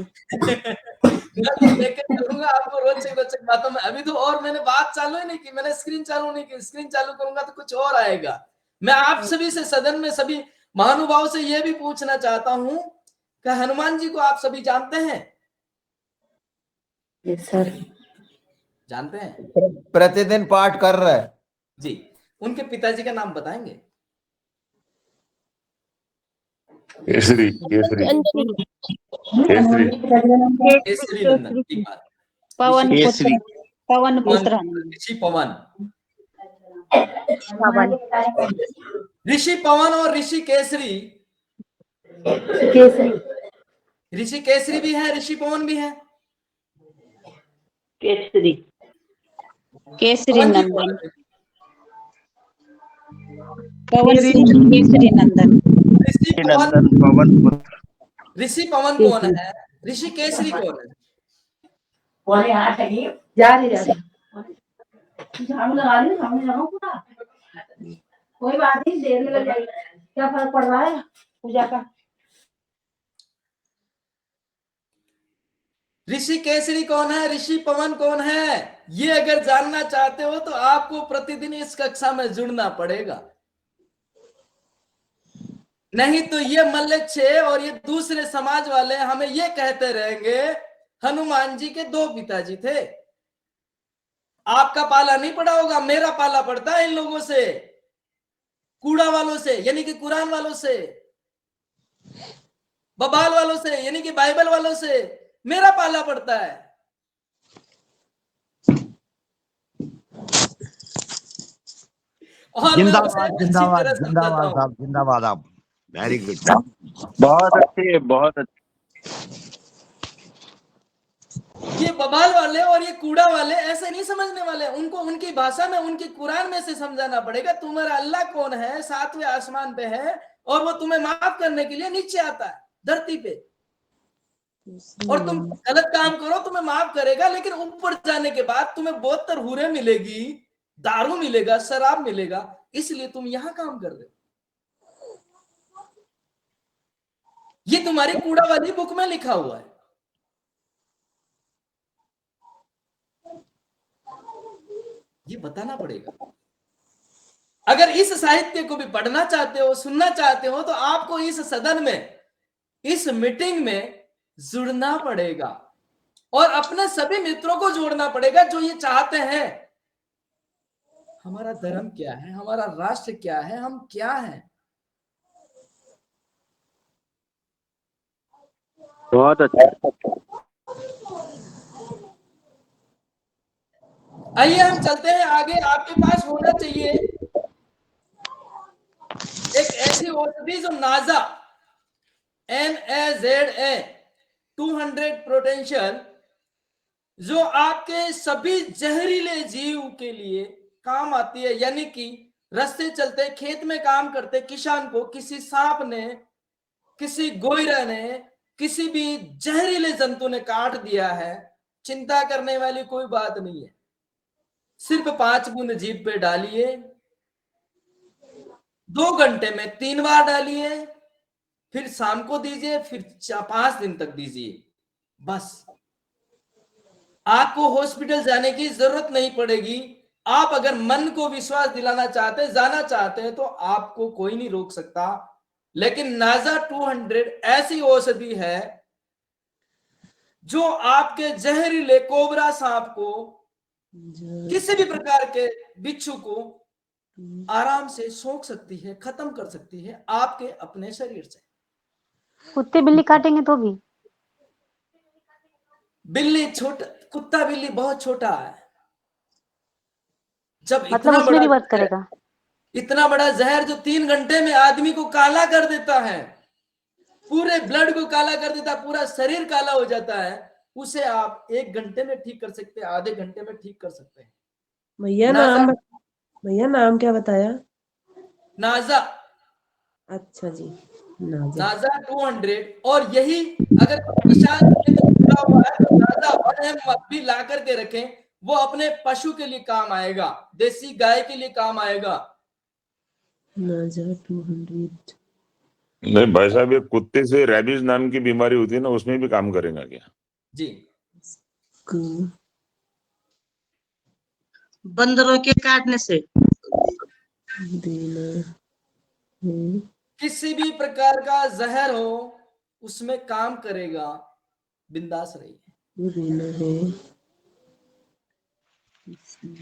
मैं तो लेकर चलूंगा आपको रोचक बातों में। अभी तो और मैंने बात चालू ही नहीं की, मैंने स्क्रीन चालू नहीं की। स्क्रीन चालू करूंगा तो कुछ और आएगा। मैं आप सभी से सदन में सभी महानुभाव से यह भी पूछना चाहता हूं कि हनुमान जी को आप सभी जानते हैं? Yes sir. जानते हैं? प्रतिदिन पाठ कर रहा है जी। उनके पिताजी का नाम बताएंगे? केसरी केसरी केसरी केसरी नंदन। ठीक बात। पवन पुत्र, पवन पुत्र, ऋषि पवन। ऋषि पवन और ऋषि केसरी। ऋषि केसरी भी है, ऋषि पवन भी है। केसरी केसरी नंदन, पवन सिंह केसरी नंदन। ऋषि पवन पुत्र। ऋषि पवन कौन है? ऋषि केसरी कौन है? झाड़ू लगा ली, झाड़ू लगाओ पूरा, कोई बात नहीं, देर में लग जाएगी, क्या फर्क पड़ रहा है पूजा का। ऋषि केसरी कौन है, ऋषि पवन कौन है, ये अगर जानना चाहते हो तो आपको प्रतिदिन इस कक्षा में जुड़ना पड़ेगा। नहीं तो ये मल्लेच्छे और ये दूसरे समाज वाले हमें ये कहते रहेंगे हनुमान जी के 2 पिताजी थे। आपका पाला नहीं पड़ा होगा, मेरा पाला पड़ता है इन लोगों से, कूड़ा वालों से यानी कि कुरान वालों से, बबाल वालों से यानी कि बाइबल वालों से मेरा पाला पड़ता है। और मैं उसे जिंदाबाद अच्छी जिंदाबाद तरह समझाता जिंदाबाद हूं। साहब, जिंदाबाद आप, वेरी गुड। बहुत अच्छी, बहुत अच्छी। ये बबाल वाले और ये कूड़ा वाले ऐसे नहीं समझने वाले, उनको उनकी भाषा में, उनके कुरान में से समझाना पड़ेगा। तुम्हारा अल्लाह कौन है, 7वें आसमान पे है और वो तुम्हें माफ करने के लिए नीचे आता है धरती पे, और तुम गलत काम करो तुम्हें माफ करेगा, लेकिन ऊपर जाने के बाद तुम्हें 72 हुरें मिलेगी, दारू मिलेगा, शराब मिलेगा, इसलिए तुम यहां काम कर रहे हो। ये तुम्हारी कूड़ा वाली बुक में लिखा हुआ है। ये बताना पड़ेगा। अगर इस साहित्य को भी पढ़ना चाहते हो, सुनना चाहते हो, तो आपको इस सदन में, इस मीटिंग में जुड़ना पड़ेगा और अपने सभी मित्रों को जोड़ना पड़ेगा जो ये चाहते हैं हमारा धर्म क्या है, हमारा राष्ट्र क्या है, हम क्या हैं। बहुत अच्छा। आइए हम चलते हैं आगे। आपके पास होना चाहिए एक ऐसी औषधि जो नाजा NAZA 200 पोटेंशियल, जो आपके सभी जहरीले जीव के लिए काम आती है। यानी कि रास्ते चलते, खेत में काम करते किसान को किसी सांप ने, किसी गोइरा ने, किसी भी जहरीले जंतु ने काट दिया है, चिंता करने वाली कोई बात नहीं है। सिर्फ 5 बूंद जीभ पे डालिए, 2 घंटे में 3 बार डालिए, फिर शाम को दीजिए, फिर 5 दिन तक दीजिए। बस आपको हॉस्पिटल जाने की जरूरत नहीं पड़ेगी। आप अगर मन को विश्वास दिलाना चाहते हैं, जाना चाहते हैं, तो आपको कोई नहीं रोक सकता। लेकिन नाजा 200 ऐसी औषधि है जो आपके जहरीले कोबरा सांप को, किसी भी प्रकार के बिच्छू को आराम से सोख सकती है, खत्म कर सकती है आपके अपने शरीर से। कुत्ते बिल्ली काटेंगे तो भी? बिल्ली छोटा, कुत्ता बिल्ली बहुत छोटा है। जब मतलब उसमें भी वर्क करेगा? इतना बड़ा जहर जो 3 घंटे में आदमी को काला कर देता है, पूरे ब्लड को काला कर देता है, पूरा शरीर काला हो जाता है, उसे आप 1 घंटे में ठीक कर सकते हैं, आधे घंटे में ठीक कर सकते हैं। भैया नाम क्या बताया? नाजा। अच्छा जी, नाजा 200। और यही अगर प्रशांत जुड़ा हुआ है तो नाजा 1 भी ला करके रखें, वो अपने पशु के लिए काम आएगा, देसी गाय के लिए काम आएगा। नाजा 200। नहीं भाई साहब, ये कुत्ते से रेबीज नाम की बीमारी होती है ना, उसमें भी काम करेगा क्या? जी। बंदरों के काटने से किसी भी प्रकार का जहर हो उसमें काम करेगा। बिंदास रहिए।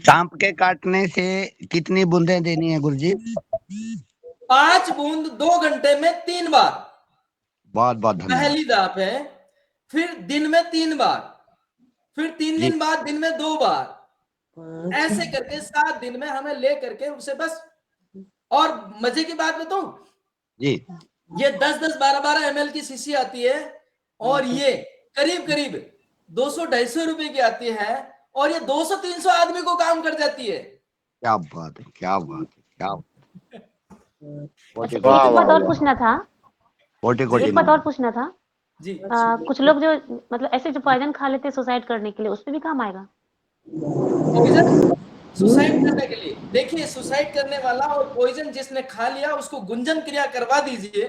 सांप के काटने से कितनी बूंदें देनी है गुरुजी? 5 बूंद 2 घंटे में 3 बार। बहुत बहुत धन्यवाद। पहली दाप है, फिर दिन में 3 बार, फिर 3 दिन बाद दिन में 2 बार, ऐसे करके 7 दिन में हमें ले करके उसे बस। और मजे की बात बताऊं जी, ये 10-10, 12-12 ml की शीशी आती है और ये करीब 200-250 रुपए की आती है, और ये 200-300 आदमी को काम कर जाती है। क्या बात है, क्या बात है, क्या एक बात और पूछना था। एक बात और पूछना था जी। कुछ लोग जो मतलब ऐसे जो पॉइजन खा लेते हैं सुसाइड करने के लिए, उस पे भी काम आएगा? सुसाइड करने के लिए। देखिए, सुसाइड करने वाला और पॉइजन जिसने खा लिया उसको गुंजन क्रिया करवा दीजिए।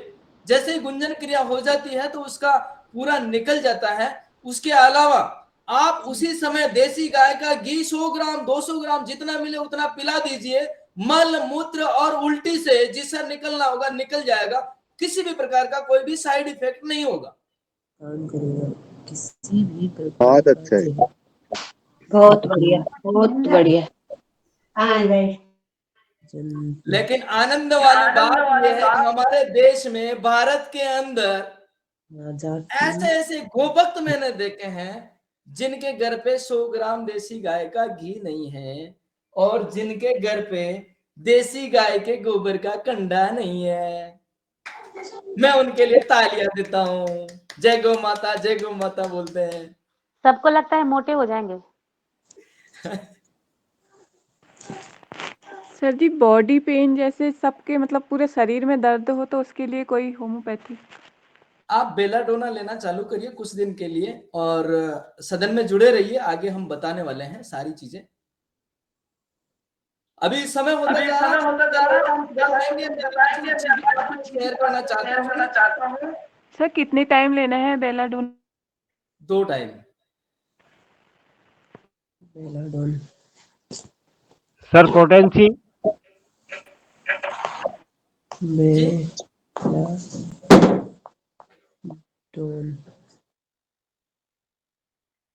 जैसे ही गुंजन क्रिया हो जाती है तो उसका पूरा निकल जाता है। उसके अलावा आप उसी समय देसी गाय का घी 100 ग्राम 200 ग्राम जितना मिले उतना पिला दीजिए। मल मूत्र और उल्टी से जिससे निकलना होगा निकल जाएगा। किसी भी प्रकार का कोई भी साइड इफेक्ट नहीं होगा। बहुत अच्छा है। बहुत बढ़िया, बहुत बढ़िया। लेकिन आनंद वाली बात यह है कि हमारे देश में, भारत के अंदर ऐसे ऐसे गोभक्त मैंने देखे हैं जिनके घर पे 100 ग्राम देसी गाय का घी नहीं है और जिनके घर पे देसी गाय के गोबर का कंडा नहीं है। मैं उनके लिए तालियां देता हूँ। जय गौ माता बोलते हैं। सबको लगता है मोटे हो जाएंगे। सर जी, बॉडी पेन जैसे सबके मतलब पूरे शरीर में दर्द हो तो उसके लिए कोई होम्योपैथी? आप बेलाडोना लेना चालू करिए कुछ दिन के लिए और सदन में जुड़े रहिए। आगे हम बताने वाले हैं सारी चीजें। अभी समय होता जा रहा है, शेयर करना चाहता हूँ। सर कितने टाइम लेना है belladonna? 2 time. Sir potency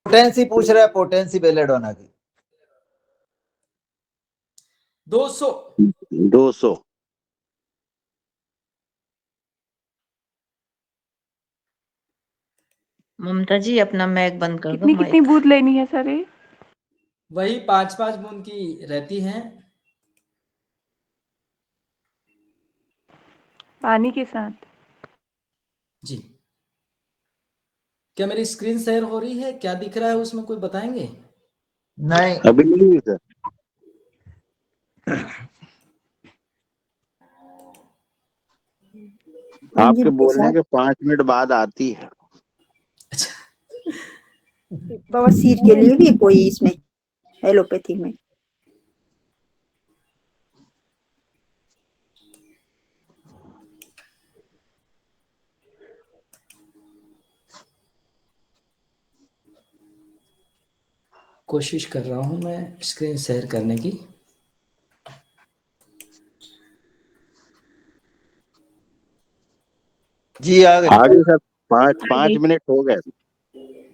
potency पूछ रहा है, पोटेंसी बेलेडोना की 200। ममता जी अपना मैक बंद कर दो। कितनी बूथ लेनी है सर ये? वही 5-5 बूंद की रहती हैं। पानी के साथ। जी। क्या मेरी स्क्रीन शेयर हो रही है? क्या दिख रहा है उसमें, कोई बताएंगे? नहीं, अभी नहीं हुई सर। आपके बोलने के 5 मिनट बाद आती है। बवासीर के लिए भी कोई इसमें एलोपैथी में? कोशिश कर रहा हूं मैं स्क्रीन शेयर करने की। जी आ गए। आगे सर 5 मिनट हो गए।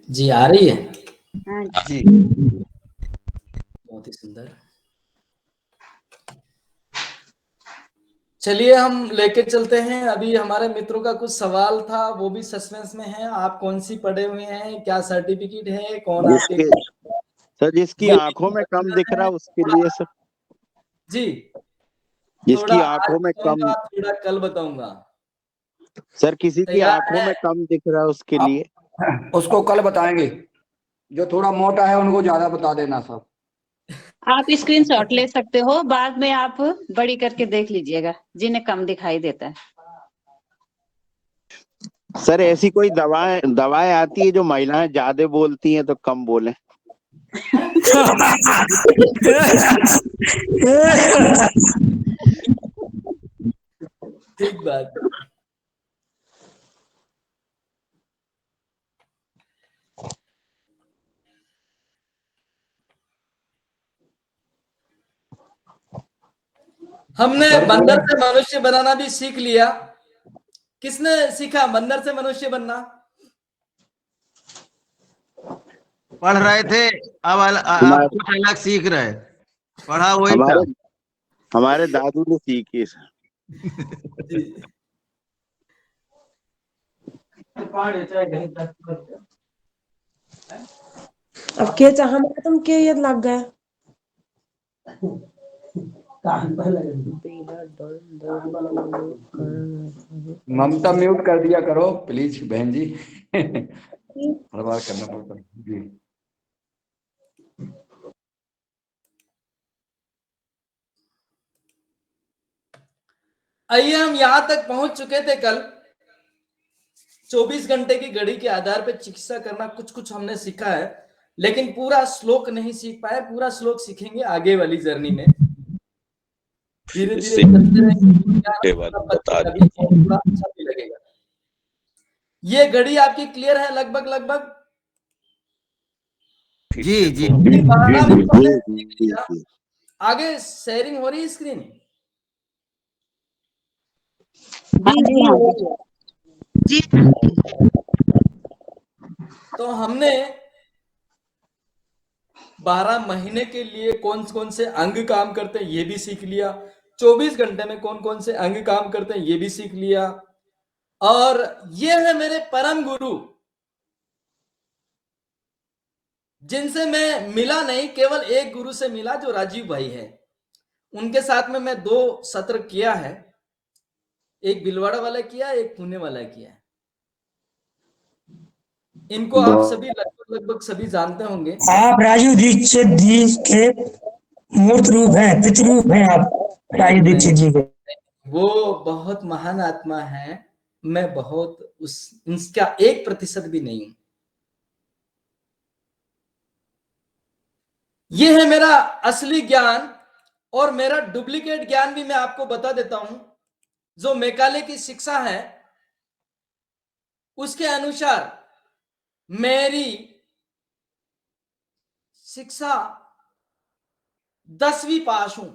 जी आ रही है। जी बहुत ही सुंदर। चलिए हम लेके चलते हैं। अभी हमारे मित्रों का कुछ सवाल था, वो भी सस्पेंस में है। आप कौन सी पढ़े हुए हैं, क्या सर्टिफिकेट है, कौन आपके? सर जिसकी आंखों में कम दिख रहा है उसके लिए सर। जी, जिसकी आंखों में कम, थोड़ा कल बताऊंगा सर किसी की आंखों में कम दिख रहा है उसके लिए। उसको कल बताएंगे। जो थोड़ा मोटा है उनको ज्यादा बता देना सब। आप स्क्रीनशॉट ले सकते हो, बाद में आप बड़ी करके देख लीजिएगा जिन्हें कम दिखाई देता है। सर ऐसी कोई दवाएं आती है जो महिलाएं ज्यादा बोलती हैं तो कम बोले? ठीक बात। हमने बंदर से मनुष्य बनाना भी सीख लिया। किसने सीखा बंदर से मनुष्य बनना? पढ़ रहे थे, अब आप कुछ अलग सीख रहे। पढ़ा वही था। हमारे दादू ने सीखी सर। अब के चाह तुम के ये लग गए। ममता म्यूट कर दिया करो प्लीज बहन जी। हर बार करना पड़ता है जी। आइए, हम यहां तक पहुंच चुके थे कल। 24 घंटे की घड़ी के आधार पर चिकित्सा करना कुछ कुछ हमने सीखा है। लेकिन पूरा श्लोक नहीं सीख पाए। पूरा श्लोक सीखेंगे आगे वाली जर्नी में, धीरे धीरे बता थोड़ा अच्छा भी लगेगा। ये घड़ी आपकी क्लियर है लगभग लगभग? जी जी आगे शेयरिंग हो रही है स्क्रीन? जी। तो हमने 12 महीने के लिए कौन कौन से अंग काम करते हैं ये भी सीख लिया, 24 घंटे में कौन कौन से अंग काम करते हैं ये भी सीख लिया। और ये है मेरे परम गुरु, जिनसे मैं मिला नहीं, केवल एक गुरु से मिला जो राजीव भाई है। उनके साथ में मैं 2 सत्र किया है, एक भीलवाड़ा वाला किया, एक पुणे वाला किया है। इनको आप सभी लगभग सभी जानते होंगे। आप राजू दीक्षित जी के मूर्त रूप हैं, पितरूप हैं आप राजू दीक्षित जी के। वो बहुत महान आत्मा है, मैं बहुत उसका 1% भी नहीं हूं। ये है मेरा असली ज्ञान, और मेरा डुप्लीकेट ज्ञान भी मैं आपको बता देता हूं। जो मेकाले की शिक्षा है उसके अनुसार मेरी शिक्षा 10वीं पास हूं।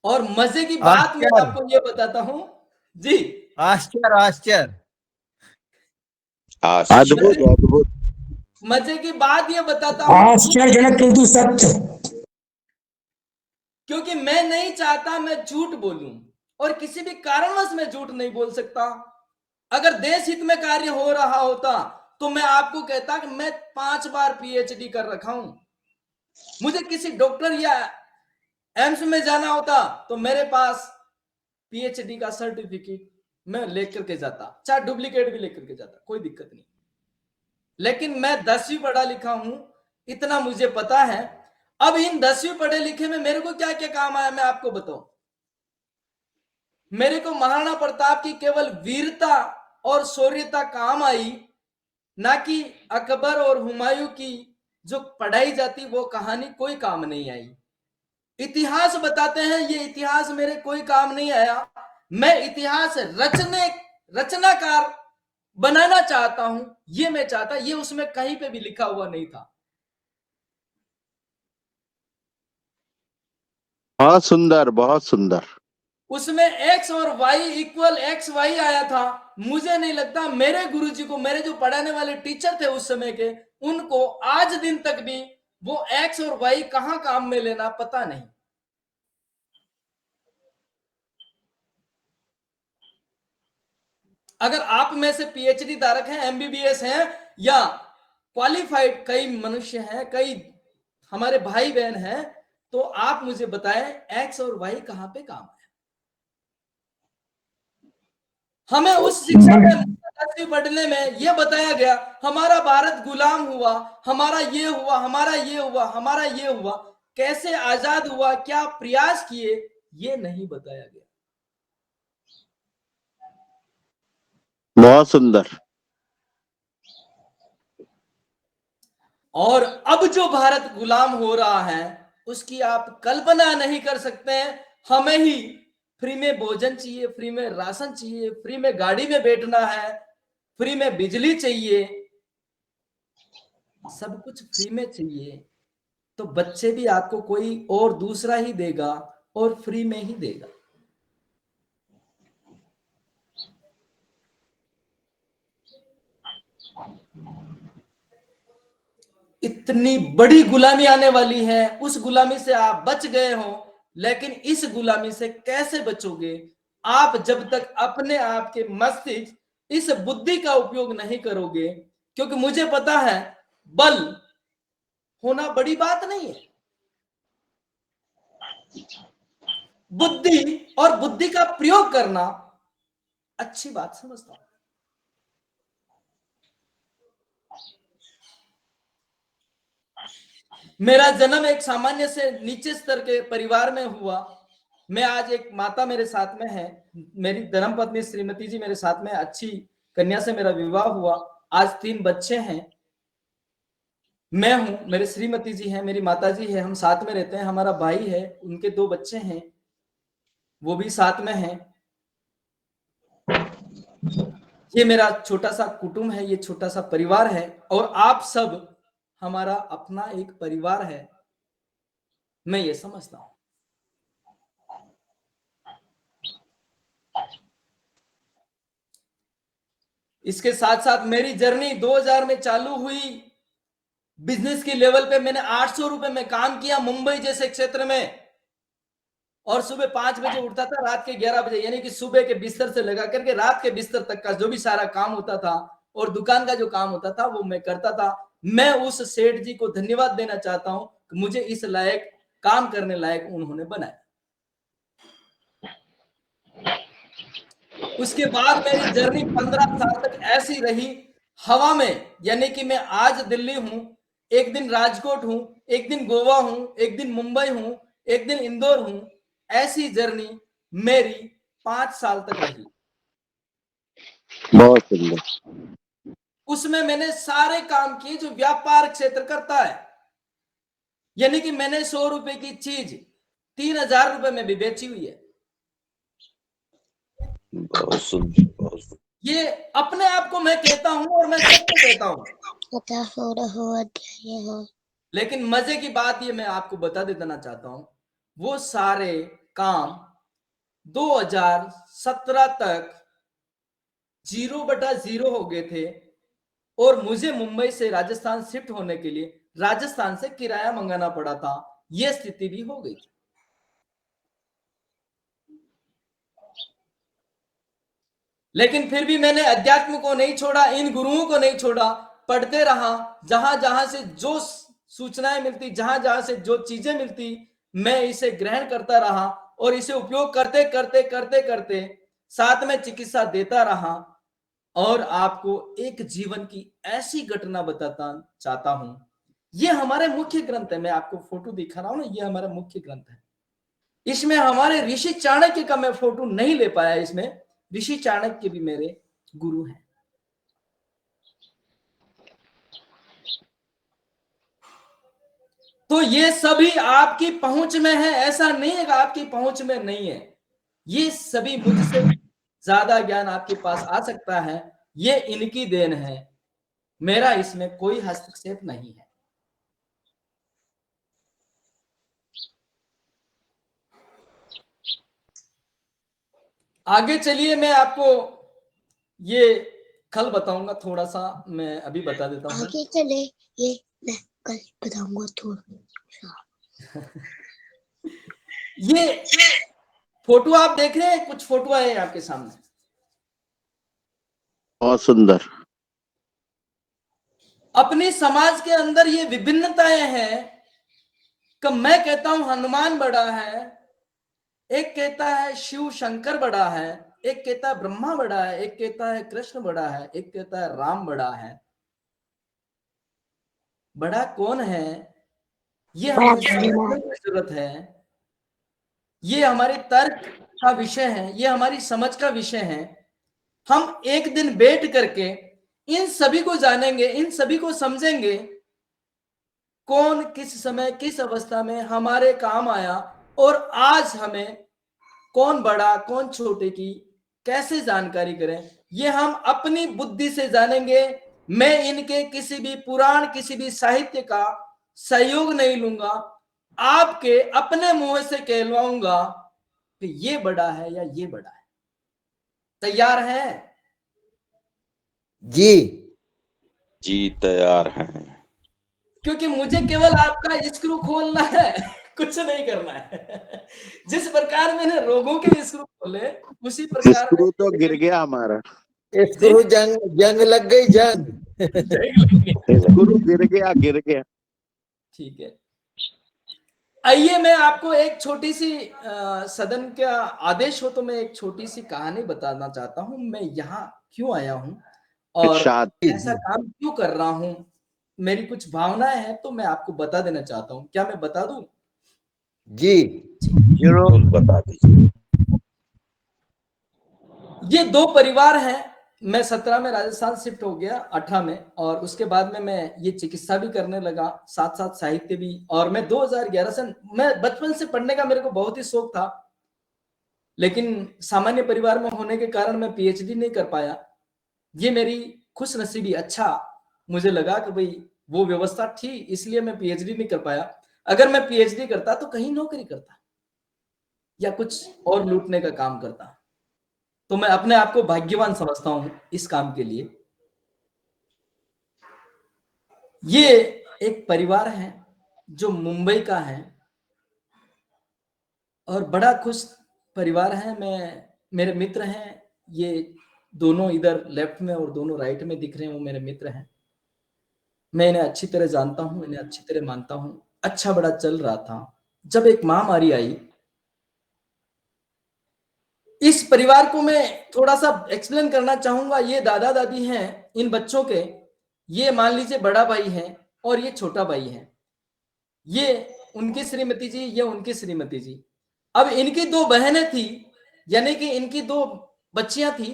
और मजे की बात मैं आपको ये बताता हूं जी, आश्चर्य अद्भुत मजे की बात ये बताता हूं, आश्चर्यजनक किंतु सत्य। क्योंकि मैं नहीं चाहता मैं झूठ बोलूं, और किसी भी कारणवश मैं झूठ नहीं बोल सकता। अगर देश हित में कार्य हो रहा होता तो मैं आपको कहता कि मैं 5 बार पीएचडी कर रखा हूं। मुझे किसी डॉक्टर या एम्स में जाना होता तो मेरे पास पीएचडी का सर्टिफिकेट मैं लेकर के जाता, चाहे डुप्लीकेट भी लेकर के जाता, कोई दिक्कत नहीं। लेकिन मैं 10वीं पढ़ा लिखा हूं, इतना मुझे पता है। अब इन 10वीं पढ़े लिखे में मेरे को क्या क्या काम आया मैं आपको बताऊं। मेरे को महाराणा प्रताप की केवल वीरता और शौर्यता काम आई, ना कि अकबर और हुमायूं की जो पढ़ाई जाती वो कहानी कोई काम नहीं आई। इतिहास बताते हैं, ये इतिहास मेरे कोई काम नहीं आया। मैं इतिहास रचनाकार बनाना चाहता हूं, ये मैं चाहता, ये उसमें कहीं पे भी लिखा हुआ नहीं था। बहुत सुंदर, बहुत सुंदर। उसमें x और y इक्वल XY आया था। मुझे नहीं लगता मेरे गुरुजी को, मेरे जो पढ़ाने वाले टीचर थे उस समय के, उनको आज दिन तक भी वो x और y कहां काम में लेना पता नहीं। अगर आप में से पीएचडी धारक हैं, एमबीबीएस हैं, या क्वालिफाइड कई मनुष्य हैं, कई हमारे भाई बहन हैं, तो आप मुझे बताएं x और y कहां पे काम है। हमें उस शिक्षा में 10वीं पढ़ने में यह बताया गया हमारा भारत गुलाम हुआ, हमारा ये हुआ, हमारा ये हुआ, हमारा ये हुआ, कैसे आजाद हुआ, क्या प्रयास किए, ये नहीं बताया गया। बहुत सुंदर। और अब जो भारत गुलाम हो रहा है उसकी आप कल्पना नहीं कर सकते हैं। हमें ही फ्री में भोजन चाहिए, फ्री में राशन चाहिए, फ्री में गाड़ी में बैठना है, फ्री में बिजली चाहिए, सब कुछ फ्री में चाहिए। तो बच्चे भी आपको कोई और दूसरा ही देगा और फ्री में ही देगा। इतनी बड़ी गुलामी आने वाली है, उस गुलामी से आप बच गए हो, लेकिन इस गुलामी से कैसे बचोगे आप जब तक अपने आप के मस्तिष्क इस बुद्धि का उपयोग नहीं करोगे। क्योंकि मुझे पता है बल होना बड़ी बात नहीं है, बुद्धि और बुद्धि का प्रयोग करना अच्छी बात समझता हूं। मेरा जन्म एक सामान्य से नीचे स्तर के परिवार में हुआ। मैं आज एक माता मेरे साथ में है, मेरी धर्मपत्नी श्रीमती जी मेरे साथ में, अच्छी कन्या से मेरा विवाह हुआ। आज 3 बच्चे हैं, मैं हूं, मेरे श्रीमती जी हैं, मेरी माता जी है, हम साथ में रहते हैं, हमारा भाई है, उनके 2 बच्चे हैं, वो भी साथ में हैं। ये मेरा छोटा सा कुटुंब है, ये छोटा सा परिवार है, और आप सब हमारा अपना एक परिवार है, मैं ये समझता हूं। इसके साथ साथ मेरी जर्नी 2000 में चालू हुई। बिजनेस के लेवल पे मैंने 800 रुपए में काम किया मुंबई जैसे क्षेत्र में, और सुबह 5 बजे उठता था, रात के 11 बजे, यानी कि सुबह के बिस्तर से लगा करके रात के बिस्तर तक का जो भी सारा काम होता था और दुकान का जो काम होता था वो मैं करता था। मैं उस सेठ जी को धन्यवाद देना चाहता हूं कि मुझे इस लायक, काम करने लायक उन्होंने बनाया। उसके बाद मेरी जर्नी 15 साल तक ऐसी रही हवा में, यानी कि मैं आज दिल्ली हूं, एक दिन राजकोट हूं, एक दिन गोवा हूं, एक दिन मुंबई हूं, एक दिन इंदौर हूं। ऐसी जर्नी मेरी 5 साल तक रही। बहुत सुंदर। उसमें मैंने सारे काम किए जो व्यापार क्षेत्र करता है, यानी कि मैंने 100 रुपए की चीज 3000 रुपए में भी बेची हुई है। बहुत सुंदर, बहुत सुंदर। ये अपने आप को मैं कहता हूं और मैं सबको कहता हूं। लेकिन मजे की बात ये मैं आपको बता देना चाहता हूं, वो सारे काम 2017 तक 0/0 हो गए थे, और मुझे मुंबई से राजस्थान शिफ्ट होने के लिए राजस्थान से किराया मंगाना पड़ा था। यह स्थिति भी हो गई। लेकिन फिर भी मैंने अध्यात्म को नहीं छोड़ा, इन गुरुओं को नहीं छोड़ा, पढ़ते रहा। जहां जहां से जो सूचनाएं मिलती, जहां जहां से जो चीजें मिलती, मैं इसे ग्रहण करता रहा और इसे उपयोग करते करते करते करते साथ में चिकित्सा देता रहा। और आपको एक जीवन की ऐसी घटना बताता चाहता हूं। ये हमारे मुख्य ग्रंथ है, मैं आपको फोटो दिखा रहा हूं ना, ये हमारा मुख्य ग्रंथ है। इसमें हमारे ऋषि चाणक्य का मैं फोटो नहीं ले पाया, इसमें ऋषि चाणक्य भी मेरे गुरु हैं। तो ये सभी आपकी पहुंच में है, ऐसा नहीं है कि आपकी पहुंच में नहीं है। ये सभी मुझसे ज्यादा ज्ञान आपके पास आ सकता है, ये इनकी देन है, मेरा इसमें कोई हस्तक्षेप नहीं है। आगे चलिए, मैं आपको ये कल बताऊंगा, थोड़ा सा मैं अभी बता देता हूं। आगे चले, ये मैं कल बताऊंगा थोड़ा। ये फोटो आप देख रहे हैं, कुछ फोटो है आपके सामने, बहुत सुंदर। अपनी समाज के अंदर ये विभिन्नताएं हैं कि मैं कहता हूं हनुमान बड़ा है, एक कहता है शिव शंकर बड़ा है, एक कहता है ब्रह्मा बड़ा है, एक कहता है कृष्ण बड़ा है, एक कहता है राम बड़ा है। बड़ा कौन है, ये हमें समझने की जरूरत है। ये हमारे तर्क का विषय है, ये हमारी समझ का विषय है। हम एक दिन बैठ करके इन सभी को जानेंगे, इन सभी को समझेंगे, कौन किस समय किस अवस्था में हमारे काम आया, और आज हमें कौन बड़ा कौन छोटे की कैसे जानकारी करें, ये हम अपनी बुद्धि से जानेंगे। मैं इनके किसी भी पुराण, किसी भी साहित्य का सहयोग नहीं लूंगा, आपके अपने मुंह से कहलवाऊंगा कि ये बड़ा है या ये बड़ा है। तैयार है? जी तैयार हैं। क्योंकि मुझे केवल आपका स्क्रू खोलना है, कुछ नहीं करना है। जिस प्रकार मैंने रोगों के स्क्रू खोले, उसी प्रकार स्क्रू तो गिर गया हमारा। स्क्रू जंग लग गई, जंग स्क्रू गिर गया। ठीक है, आइए मैं आपको एक छोटी सी सदन का आदेश हो तो मैं एक छोटी सी कहानी बताना चाहता हूं। मैं यहाँ क्यों आया हूं और ऐसा काम क्यों कर रहा हूं, मेरी कुछ भावनाएं हैं, तो मैं आपको बता देना चाहता हूं। क्या मैं बता दूं? जी जरूर बता दीजिए। ये 2 परिवार हैं, मैं 17 में राजस्थान शिफ्ट हो गया, 18 में, और उसके बाद में मैं ये चिकित्सा भी करने लगा, साथ साथ साहित्य भी। और मैं 2011 से, मैं बचपन से पढ़ने का मेरे को बहुत ही शौक था, लेकिन सामान्य परिवार में होने के कारण मैं पीएचडी नहीं कर पाया। ये मेरी खुशनसीबी, अच्छा मुझे लगा कि भाई वो व्यवस्था थी, इसलिए मैं पीएचडी नहीं कर पाया। अगर मैं पीएचडी करता तो कहीं नौकरी करता या कुछ और लूटने का काम करता। तो मैं अपने आप को भाग्यवान समझता हूं इस काम के लिए। ये एक परिवार है जो मुंबई का है और बड़ा खुश परिवार है। मेरे मित्र हैं, ये दोनों इधर लेफ्ट में और दोनों राइट में दिख रहे हैं, वो मेरे मित्र हैं। मैं इन्हें अच्छी तरह जानता हूं, इन्हें अच्छी तरह मानता हूं। अच्छा बड़ा चल रहा था जब एक महामारी आई। इस परिवार को मैं थोड़ा सा एक्सप्लेन करना चाहूंगा। ये दादा दादी हैं इन बच्चों के, ये मान लीजिए बड़ा भाई है और ये छोटा भाई है, ये उनकी श्रीमती जी, ये उनकी श्रीमती जी। अब इनकी दो बहनें थी, यानी कि इनकी दो बच्चियां थी,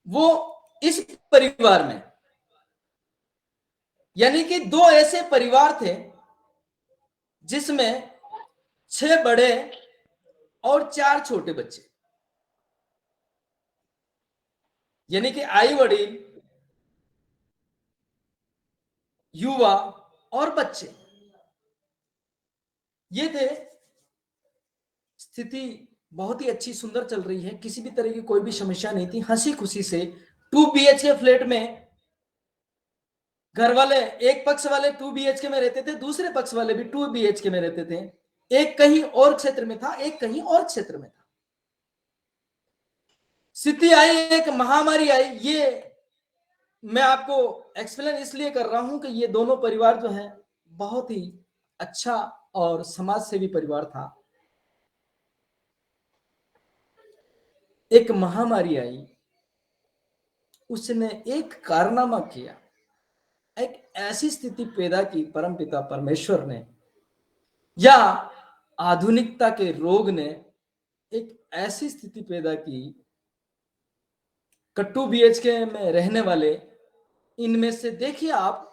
वो इस परिवार में, यानी कि दो ऐसे परिवार थे जिसमें 6 बड़े और 4 छोटे बच्चे, यानी कि आई वडील, युवा और बच्चे, ये थे। स्थिति बहुत ही अच्छी सुंदर चल रही है, किसी भी तरह की कोई भी समस्या नहीं थी, हंसी खुशी से 2 BHK फ्लैट में घर वाले, एक पक्ष वाले 2 BHK में रहते थे, दूसरे पक्ष वाले भी 2 BHK में रहते थे। एक कहीं और क्षेत्र में था, एक कहीं और क्षेत्र में था। स्थिति आई, एक महामारी आई। ये मैं आपको एक्सप्लेन इसलिए कर रहा हूं कि ये दोनों परिवार जो है बहुत ही अच्छा और समाज सेवी परिवार था। एक महामारी आई, उसने एक कारनामा किया, एक ऐसी स्थिति पैदा की परमपिता परमेश्वर ने, या आधुनिकता के रोग ने एक ऐसी स्थिति पैदा की। 2 BHK में रहने वाले इनमें से देखिए आप,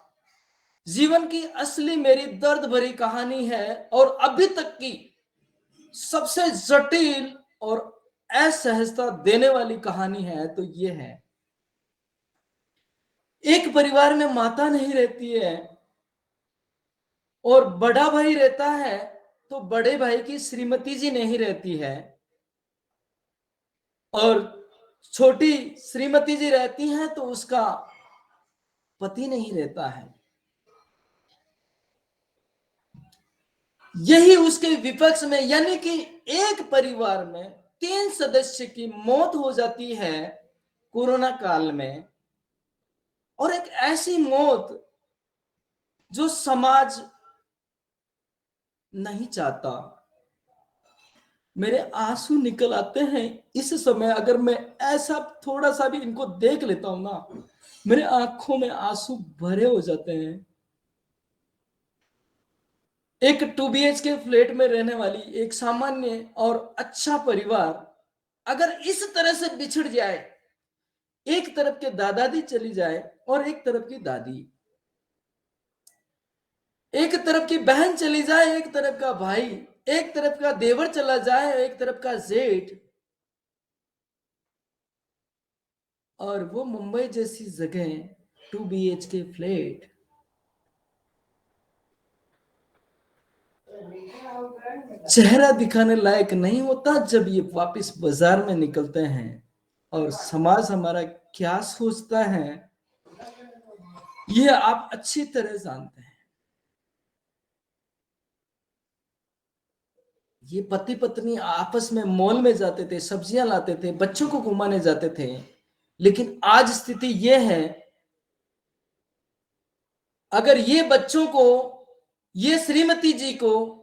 जीवन की असली मेरी दर्द भरी कहानी है और अभी तक की सबसे जटिल और असहजता देने वाली कहानी है तो ये है। एक परिवार में माता नहीं रहती है और बड़ा भाई रहता है, तो बड़े भाई की श्रीमती जी नहीं रहती है और छोटी श्रीमती जी रहती हैं तो उसका पति नहीं रहता है। यही उसके विपक्ष में, यानी कि एक परिवार में 3 सदस्य की मौत हो जाती है कोरोना काल में, और एक ऐसी मौत जो समाज नहीं चाहता। मेरे आंसू निकल आते हैं इस समय, अगर मैं ऐसा थोड़ा सा भी इनको देख लेता हूं ना, मेरे आंखों में आंसू भरे हो जाते हैं। एक 2 BHK फ्लैट में रहने वाली एक सामान्य और अच्छा परिवार अगर इस तरह से बिछड़ जाए, एक तरफ के दादाजी चली जाए और एक तरफ की दादी, एक तरफ की बहन चली जाए, एक तरफ का भाई, एक तरफ का देवर चला जाए, एक तरफ का जेठ, और वो मुंबई जैसी जगह 2 BHK फ्लैट, चेहरा दिखाने लायक नहीं होता जब ये वापस बाजार में निकलते हैं। और समाज हमारा क्या सोचता है ये आप अच्छी तरह जानते हैं। ये पति पत्नी आपस में मॉल में जाते थे, सब्जियां लाते थे, बच्चों को घुमाने जाते थे, लेकिन आज स्थिति ये है, अगर ये बच्चों को, ये श्रीमती जी को,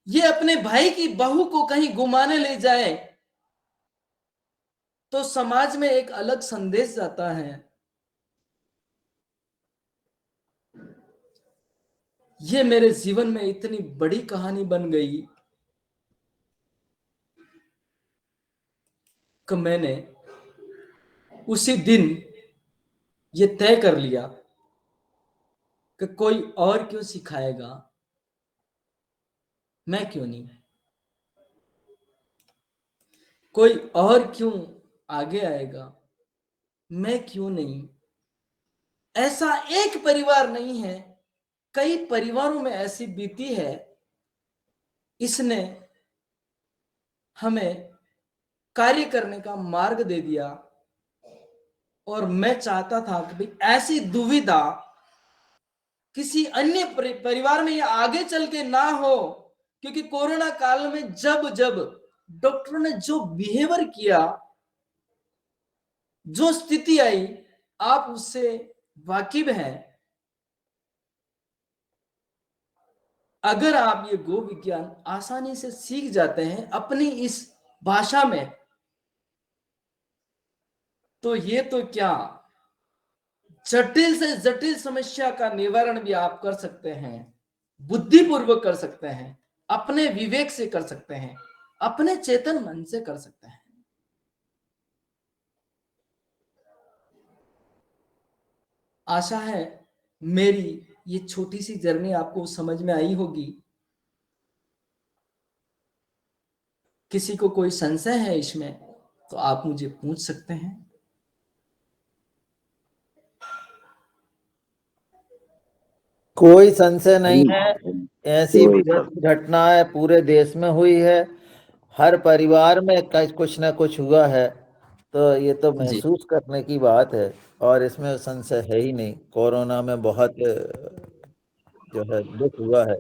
ये अपने भाई की बहू को कहीं घुमाने ले जाए तो समाज में एक अलग संदेश जाता है। ये मेरे जीवन में इतनी बड़ी कहानी बन गई कि मैंने उसी दिन ये तय कर लिया कि कोई और क्यों सिखाएगा, मैं क्यों नहीं, कोई और क्यों आगे आएगा, मैं क्यों नहीं। ऐसा एक परिवार नहीं है, कई परिवारों में ऐसी बीती है। इसने हमें कार्य करने का मार्ग दे दिया और मैं चाहता था कि भाई ऐसी दुविधा किसी अन्य परिवार में ये आगे चल के ना हो, क्योंकि कोरोना काल में जब जब डॉक्टरों ने जो बिहेवियर किया, जो स्थिति आई, आप उससे वाकिफ हैं। अगर आप ये गो विज्ञान आसानी से सीख जाते हैं अपनी इस भाषा में, तो ये तो क्या, जटिल से जटिल समस्या का निवारण भी आप कर सकते हैं, बुद्धिपूर्वक कर सकते हैं, अपने विवेक से कर सकते हैं, अपने चेतन मन से कर सकते हैं। आशा है मेरी ये छोटी सी जर्नी आपको समझ में आई होगी। किसी को कोई संशय है इसमें तो आप मुझे पूछ सकते हैं। कोई संशय नहीं है, ऐसी घटनाएं पूरे देश में हुई है, हर परिवार में कुछ ना कुछ हुआ है, तो ये तो महसूस करने की बात है और इसमें संशय है ही नहीं। कोरोना में बहुत जो है दुख हुआ है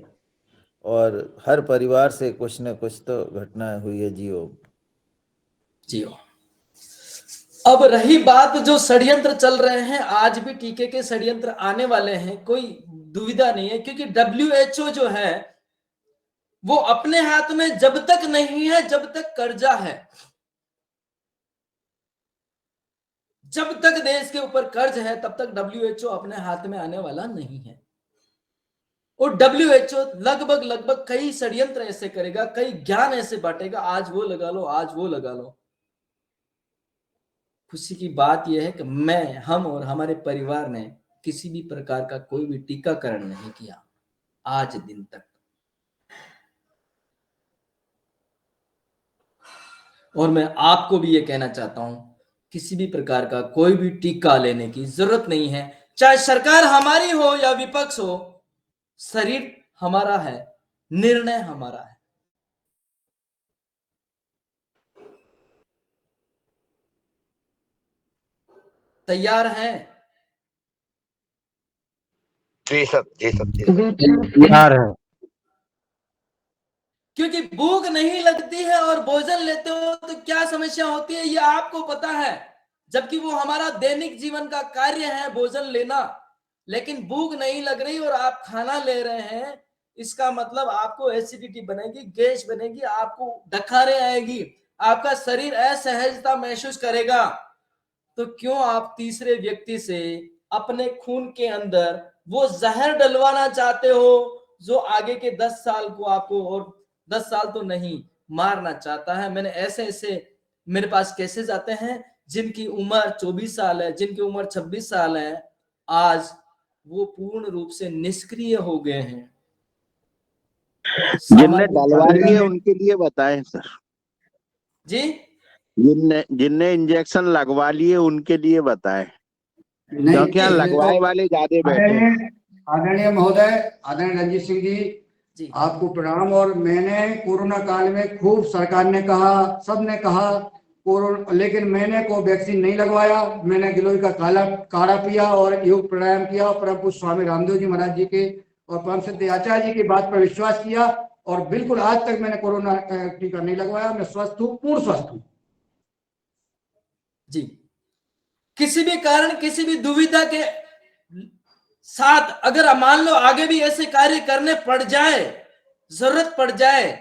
और हर परिवार से कुछ न कुछ तो घटनाएं हुई है। जियो जियो। अब रही बात जो षड्यंत्र चल रहे हैं, आज भी टीके के षड्यंत्र आने वाले हैं, कोई दुविधा नहीं है, क्योंकि WHO जो है वो अपने हाथ में जब तक नहीं है जब तक कर्जा है। जब तक देश के ऊपर कर्ज है तब तक WHO अपने हाथ में आने वाला नहीं है। और WHO लगभग कई षड्यंत्र ऐसे करेगा, कई ज्ञान ऐसे बांटेगा, आज वो लगा लो, आज वो लगा लो। खुशी की बात यह है कि हम और हमारे परिवार ने किसी भी प्रकार का कोई भी टीकाकरण नहीं किया आज दिन तक। और मैं आपको भी ये कहना चाहता हूं, किसी भी प्रकार का कोई भी टीका लेने की जरूरत नहीं है, चाहे सरकार हमारी हो या विपक्ष हो। शरीर हमारा है, निर्णय हमारा है। तैयार हैं? जी सर, जी सर, तैयार है। क्योंकि भूख नहीं लगती है और भोजन लेते हो तो क्या समस्या होती है ये आपको पता है, जबकि वो हमारा दैनिक जीवन का कार्य है भोजन लेना। लेकिन भूख नहीं लग रही और आप खाना ले रहे हैं, इसका मतलब आपको एसिडिटी बनेगी, गैस बनेगी, आपको डकारे आएगी, आपका शरीर असहजता महसूस करेगा। तो क्यों आप तीसरे व्यक्ति से अपने खून के अंदर वो जहर डलवाना चाहते हो जो आगे के 10 साल को आपको, और 10 साल तो नहीं, मारना चाहता है। मैंने ऐसे मेरे पास केसेस आते हैं जिनकी उम्र 24 साल है, जिनकी उम्र 26 साल है, आज वो पूर्ण रूप से निष्क्रिय हो गए हैं। जिनने डलवा लिए उनके लिए बताएं सर जी। जिनने इंजेक्शन लगवा लिए उनके लिए बताएं, क्योंकि यहाँ लगवाए वाले ज्यादा बैठे हैं। आदरणीय महोदय, आदरणीय रंजीत सिंह जी, आपको प्रणाम। और मैंने कोरोना काल में खूब सरकार ने कहा, सबने कहा कोरोना, लेकिन मैंने को वैक्सीन नहीं लगवाया। मैंने गिलोय का काढ़ा पिया और योग प्राणायाम किया और परम पूज्य स्वामी रामदेव जी महाराज जी के और परम सिद्ध आचार्य जी की बात पर विश्वास किया और बिल्कुल आज तक मैंने कोरोना टीका नहीं लगवाया। मैं स्वस्थ हूँ, पूर्ण स्वस्थ हूँ जी। किसी भी कारण, किसी भी दुविधा के साथ अगर मान लो आगे भी ऐसे कार्य करने पड़ जाए, जरूरत पड़ जाए,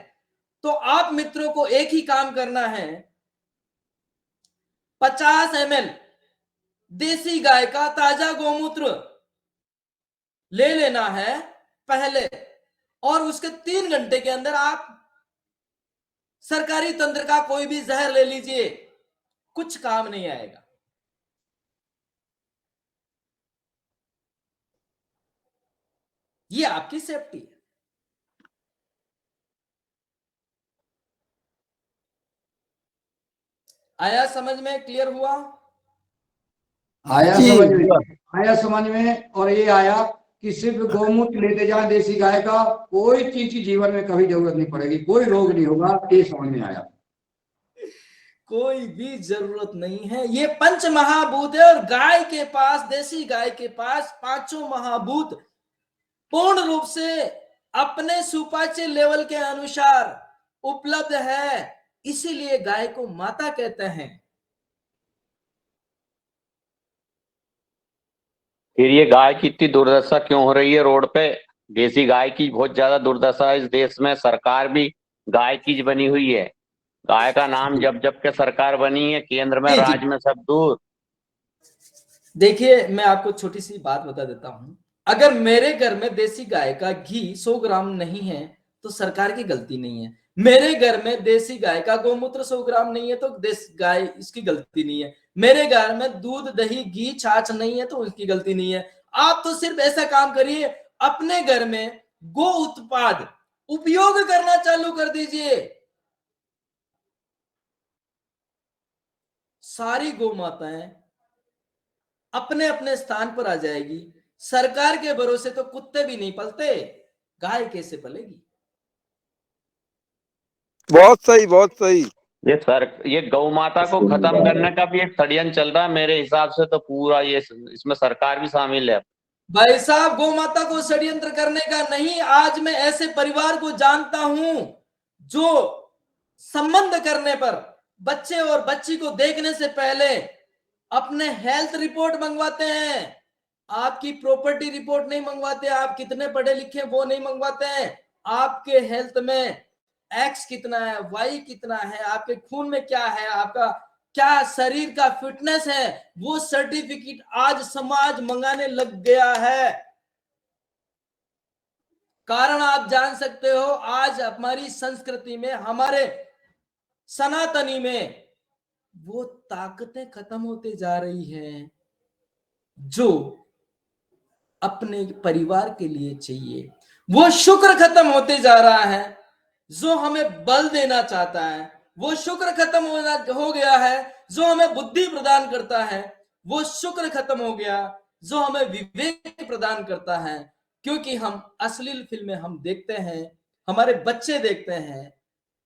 तो आप मित्रों को एक ही काम करना है, 50 ml देसी गाय का ताजा गोमूत्र ले लेना है पहले, और उसके 3 घंटे के अंदर आप सरकारी तंत्र का कोई भी जहर ले लीजिए, कुछ काम नहीं आएगा। ये आपकी सेफ्टी है। आया समझ में? क्लियर हुआ? आया जी, समझ में, हुआ। आया समझ में। और ये आया कि सिर्फ गौमूत्र लेते जाए देसी गाय का, कोई चीज की जीवन में कभी जरूरत नहीं पड़ेगी, कोई रोग नहीं होगा, ये समझ में आया। कोई भी जरूरत नहीं है। ये पंच महाभूत है और गाय के पास, देसी गाय के पास पांचों महाभूत पूर्ण रूप से अपने सुपाच्य लेवल के अनुसार उपलब्ध है, इसीलिए गाय को माता कहते हैं। फिर ये गाय की इतनी दुर्दशा क्यों हो रही है रोड पे? देसी गाय की बहुत ज्यादा दुर्दशा है इस देश में। सरकार भी गाय की बनी हुई है। गाय का नाम जब जब के सरकार बनी है, केंद्र में, राज्य में, सब दूर। देखिए, मैं आपको छोटी सी बात बता देता हूं। अगर मेरे घर में देसी गाय का घी 100 ग्राम नहीं है तो सरकार की गलती नहीं है। मेरे घर में देसी गाय का गोमूत्र 100 ग्राम नहीं है तो देसी गाय इसकी गलती नहीं है। मेरे घर में दूध, दही, घी, छाछ नहीं है तो उसकी गलती नहीं है। आप तो सिर्फ ऐसा काम करिए, अपने घर में गो उत्पाद उपयोग करना चालू कर दीजिए। सारी गौ माताएं अपने अपने स्थान पर आ जाएगी। सरकार के भरोसे तो कुत्ते भी नहीं पलते, गाय कैसे पलेगी? बहुत सही, बहुत सही। ये गौ माता को खत्म करने का भी एक षड्यंत्र चल रहा है मेरे हिसाब से। तो पूरा ये, इसमें सरकार भी शामिल है। भाई साहब, गौ माता को षड्यंत्र करने का नहीं। आज मैं ऐसे परिवार को जानता हूं जो संबंध करने पर बच्चे और बच्ची को देखने से पहले अपने हेल्थ रिपोर्ट मंगवाते हैं। आपकी प्रॉपर्टी रिपोर्ट नहीं मंगवाते, आप कितने पढ़े लिखे वो नहीं मंगवाते हैं। आपके हेल्थ में एक्स कितना है, वाई कितना है, आपके खून में क्या है, आपका क्या शरीर का फिटनेस है, वो सर्टिफिकेट आज समाज मंगाने लग गया है। कारण आप जान सकते हो, आज हमारी संस्कृति में, हमारे सनातनी में वो ताकतें खत्म होते जा रही हैं जो अपने परिवार के लिए चाहिए। वो शुक्र खत्म होते जा रहा है जो हमें बल देना चाहता है। वो शुक्र खत्म हो गया है जो हमें बुद्धि प्रदान करता है। वो शुक्र खत्म हो गया जो हमें विवेक प्रदान करता है। क्योंकि हम अश्लील फिल्में हम देखते हैं, हमारे बच्चे देखते हैं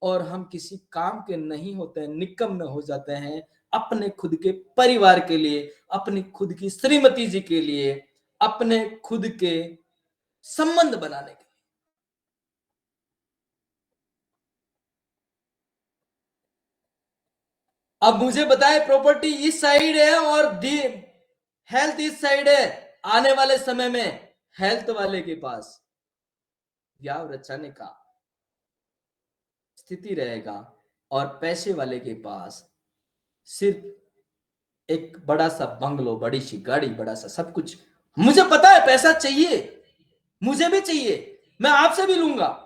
और हम किसी काम के नहीं होते हैं, निकम्मे हो जाते हैं अपने खुद के परिवार के लिए, अपनी खुद की श्रीमती जी के लिए, अपने खुद के संबंध बनाने के लिए। अब मुझे बताएं, प्रॉपर्टी इस साइड है और हेल्थ इस साइड है। आने वाले समय में हेल्थ वाले के पास व्याव रचाने का स्थिति रहेगा और पैसे वाले के पास सिर्फ एक बड़ा सा बंगलो, बड़ी सी गाड़ी, बड़ा सा सब कुछ। मुझे पता है पैसा चाहिए, मुझे भी चाहिए, मैं आपसे भी लूंगा,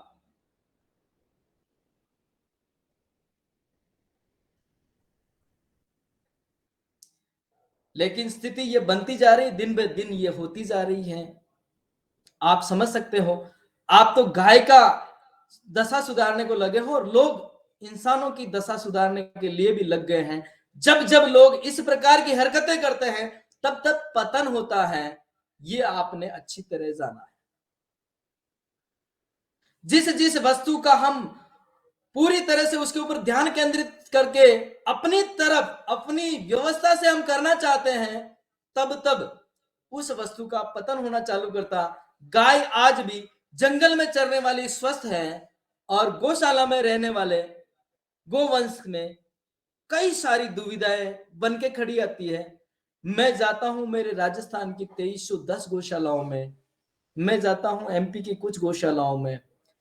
लेकिन स्थिति ये बनती जा रही, दिन ब दिन ये होती जा रही है। आप समझ सकते हो। आप तो गाय का दशा सुधारने को लगे हो और लोग इंसानों की दशा सुधारने के लिए भी लग गए हैं। जब जब लोग इस प्रकार की हरकतें करते हैं तब तब पतन होता है। ये आपने अच्छी तरह जाना है। जिस जिस वस्तु का हम पूरी तरह से उसके ऊपर ध्यान केंद्रित करके अपनी तरफ, अपनी व्यवस्था से हम करना चाहते हैं, तब तब उस वस्तु का पतन होना चालू करता। गाय आज भी जंगल में चरने वाली स्वस्थ है और गौशाला में रहने वाले गोवंश में कई सारी दुविधाएं बन के खड़ी आती है। मैं जाता हूं मेरे राजस्थान की 2310 गौशालाओं में, मैं जाता हूं एमपी की कुछ गौशालाओं में,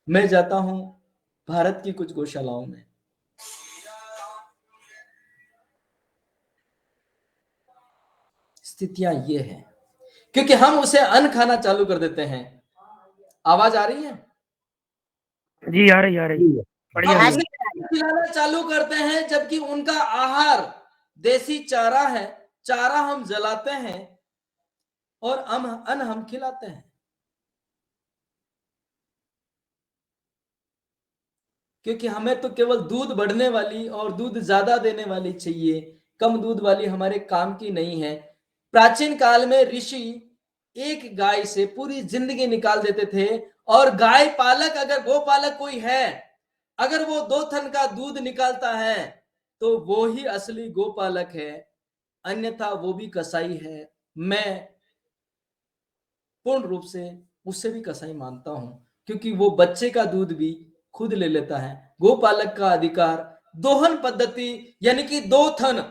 मैं जाता हूं भारत की कुछ गौशालाओं में। स्थितियां ये हैं क्योंकि हम उसे अन्न खाना चालू कर देते हैं। आवाज आ रही है? जी आ रही, आ रही। बढ़िया। खिलाना चालू करते हैं जबकि उनका आहार देसी चारा है। चारा हम जलाते हैं और अन्न हम खिलाते हैं। क्योंकि हमें तो केवल दूध बढ़ने वाली और दूध ज्यादा देने वाली चाहिए, कम दूध वाली हमारे काम की नहीं है। प्राचीन काल में ऋषि एक गाय से पूरी जिंदगी निकाल देते थे, और गाय पालक अगर गोपालक कोई है, अगर वो 2 थन का दूध निकालता है तो वो ही असली गोपालक है, अन्यथा वो भी कसाई है। मैं पूर्ण रूप से उससे भी कसाई मानता हूं, क्योंकि वो बच्चे का दूध भी खुद ले लेता है। गोपालक का अधिकार दोहन पद्धति यानी कि 2 थन,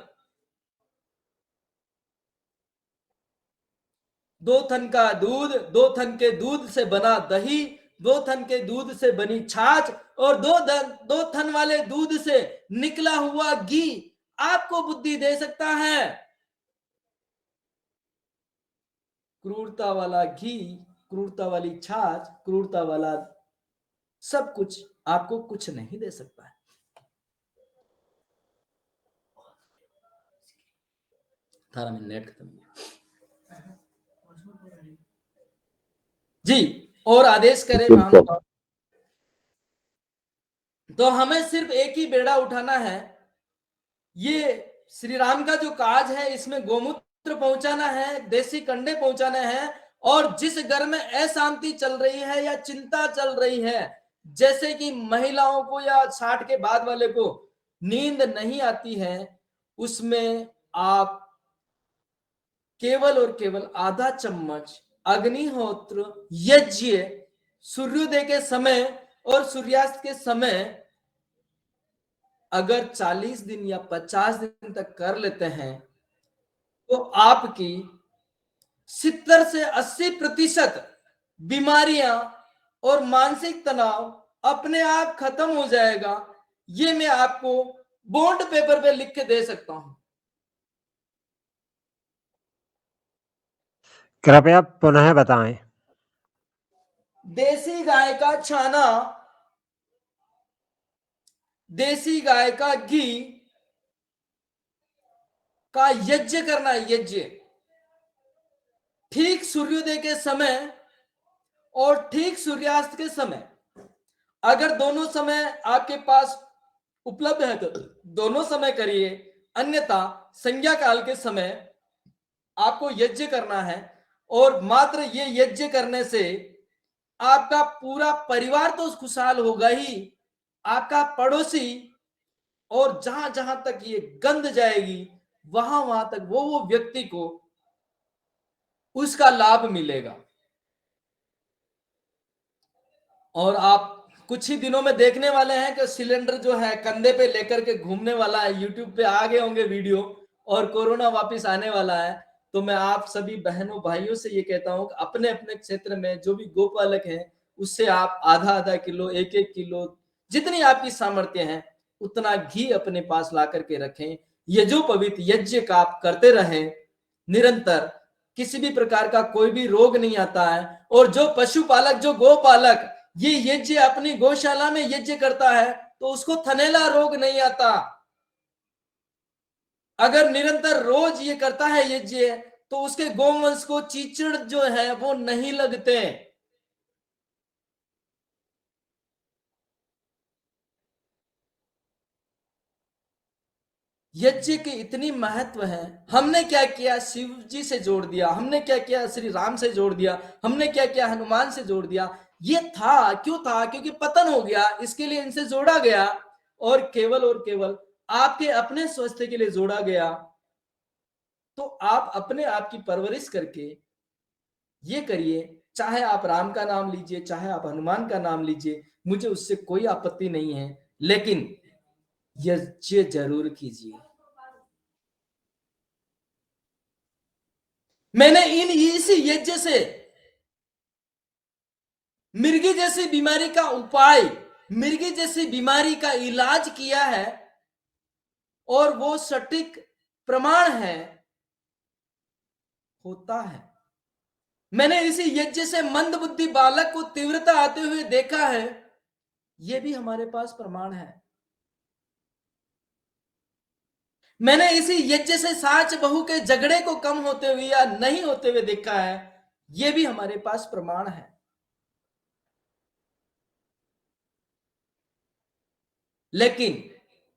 2 थन का दूध, 2 थन के दूध से बना दही, 2 थन के दूध से बनी छाछ और 2 थन वाले दूध से निकला हुआ घी आपको बुद्धि दे सकता है। क्रूरता वाला घी, क्रूरता वाली छाछ, क्रूरता वाला सब कुछ आपको कुछ नहीं दे सकता है। थारा में नेट खत्म हो जी। और आदेश करें महानुभाव, तो हमें सिर्फ एक ही बेड़ा उठाना है। ये श्री राम का जो काज है, इसमें गोमूत्र पहुंचाना है, देसी कंडे पहुंचाने हैं, और जिस घर में अशांति चल रही है या चिंता चल रही है, जैसे कि महिलाओं को या 60 के बाद वाले को नींद नहीं आती है, उसमें आप केवल और केवल आधा चम्मच अग्निहोत्र यज्ञ सूर्योदय के समय और सूर्यास्त के समय अगर 40 दिन या 50 दिन तक कर लेते हैं तो आपकी 70 से 80% बीमारियां और मानसिक तनाव अपने आप खत्म हो जाएगा। ये मैं आपको बॉन्ड पेपर पे लिख के दे सकता हूं। कृपया पुनः बताएं। देसी गाय का छाना, देसी गाय का घी का यज्ञ करना, यज्ञ ठीक सूर्योदय के समय और ठीक सूर्यास्त के समय। अगर दोनों समय आपके पास उपलब्ध है तो दोनों समय करिए, अन्यथा संज्ञा काल के समय आपको यज्ञ करना है। और मात्र ये यज्ञ करने से आपका पूरा परिवार तो खुशहाल होगा ही, आपका पड़ोसी, और जहां जहां तक ये गंध जाएगी वहां वहां तक वो व्यक्ति को उसका लाभ मिलेगा। और आप कुछ ही दिनों में देखने वाले हैं कि सिलेंडर जो है कंधे पे लेकर के घूमने वाला है। यूट्यूब पे आ गए होंगे वीडियो, और कोरोना वापस आने वाला है। तो मैं आप सभी बहनों भाइयों से ये कहता हूं कि अपने अपने क्षेत्र में जो भी गोपालक हैं उससे आप आधा आधा किलो, 1-1 किलो, जितनी आपकी सामर्थ्य है उतना घी अपने पास ला करके रखें। ये जो पवित्र यज्ञ का आप करते रहें निरंतर, किसी भी प्रकार का कोई भी रोग नहीं आता है। और जो पशुपालक, जो गोपालक ये यज्ञ अपनी गौशाला में यज्ञ करता है तो उसको थनैला रोग नहीं आता। अगर निरंतर रोज ये करता है यज्ञ तो उसके गोवंश को चीचड़ जो है वो नहीं लगते। यज्ञ की इतनी महत्व है। हमने क्या किया, शिव जी से जोड़ दिया, हमने क्या किया, श्री राम से जोड़ दिया, हमने क्या किया, हनुमान से जोड़ दिया। ये था, क्यों था? क्योंकि पतन हो गया, इसके लिए इनसे जोड़ा गया, और केवल आपके अपने स्वास्थ्य के लिए जोड़ा गया। तो आप अपने आप की परवरिश करके ये करिए, चाहे आप राम का नाम लीजिए, चाहे आप हनुमान का नाम लीजिए, मुझे उससे कोई आपत्ति नहीं है, लेकिन यज्ञ जरूर कीजिए। मैंने इसी यज्ञ से मिर्गी जैसी बीमारी का उपाय, मिर्गी जैसी बीमारी का इलाज किया है, और वो सटीक प्रमाण है, होता है। मैंने इसी यज्ञ से मंदबुद्धि बालक को तीव्रता आते हुए देखा है, ये भी हमारे पास प्रमाण है। मैंने इसी यज्ञ से साच बहू के झगड़े को कम होते हुए या नहीं होते हुए देखा है, ये भी हमारे पास प्रमाण है। लेकिन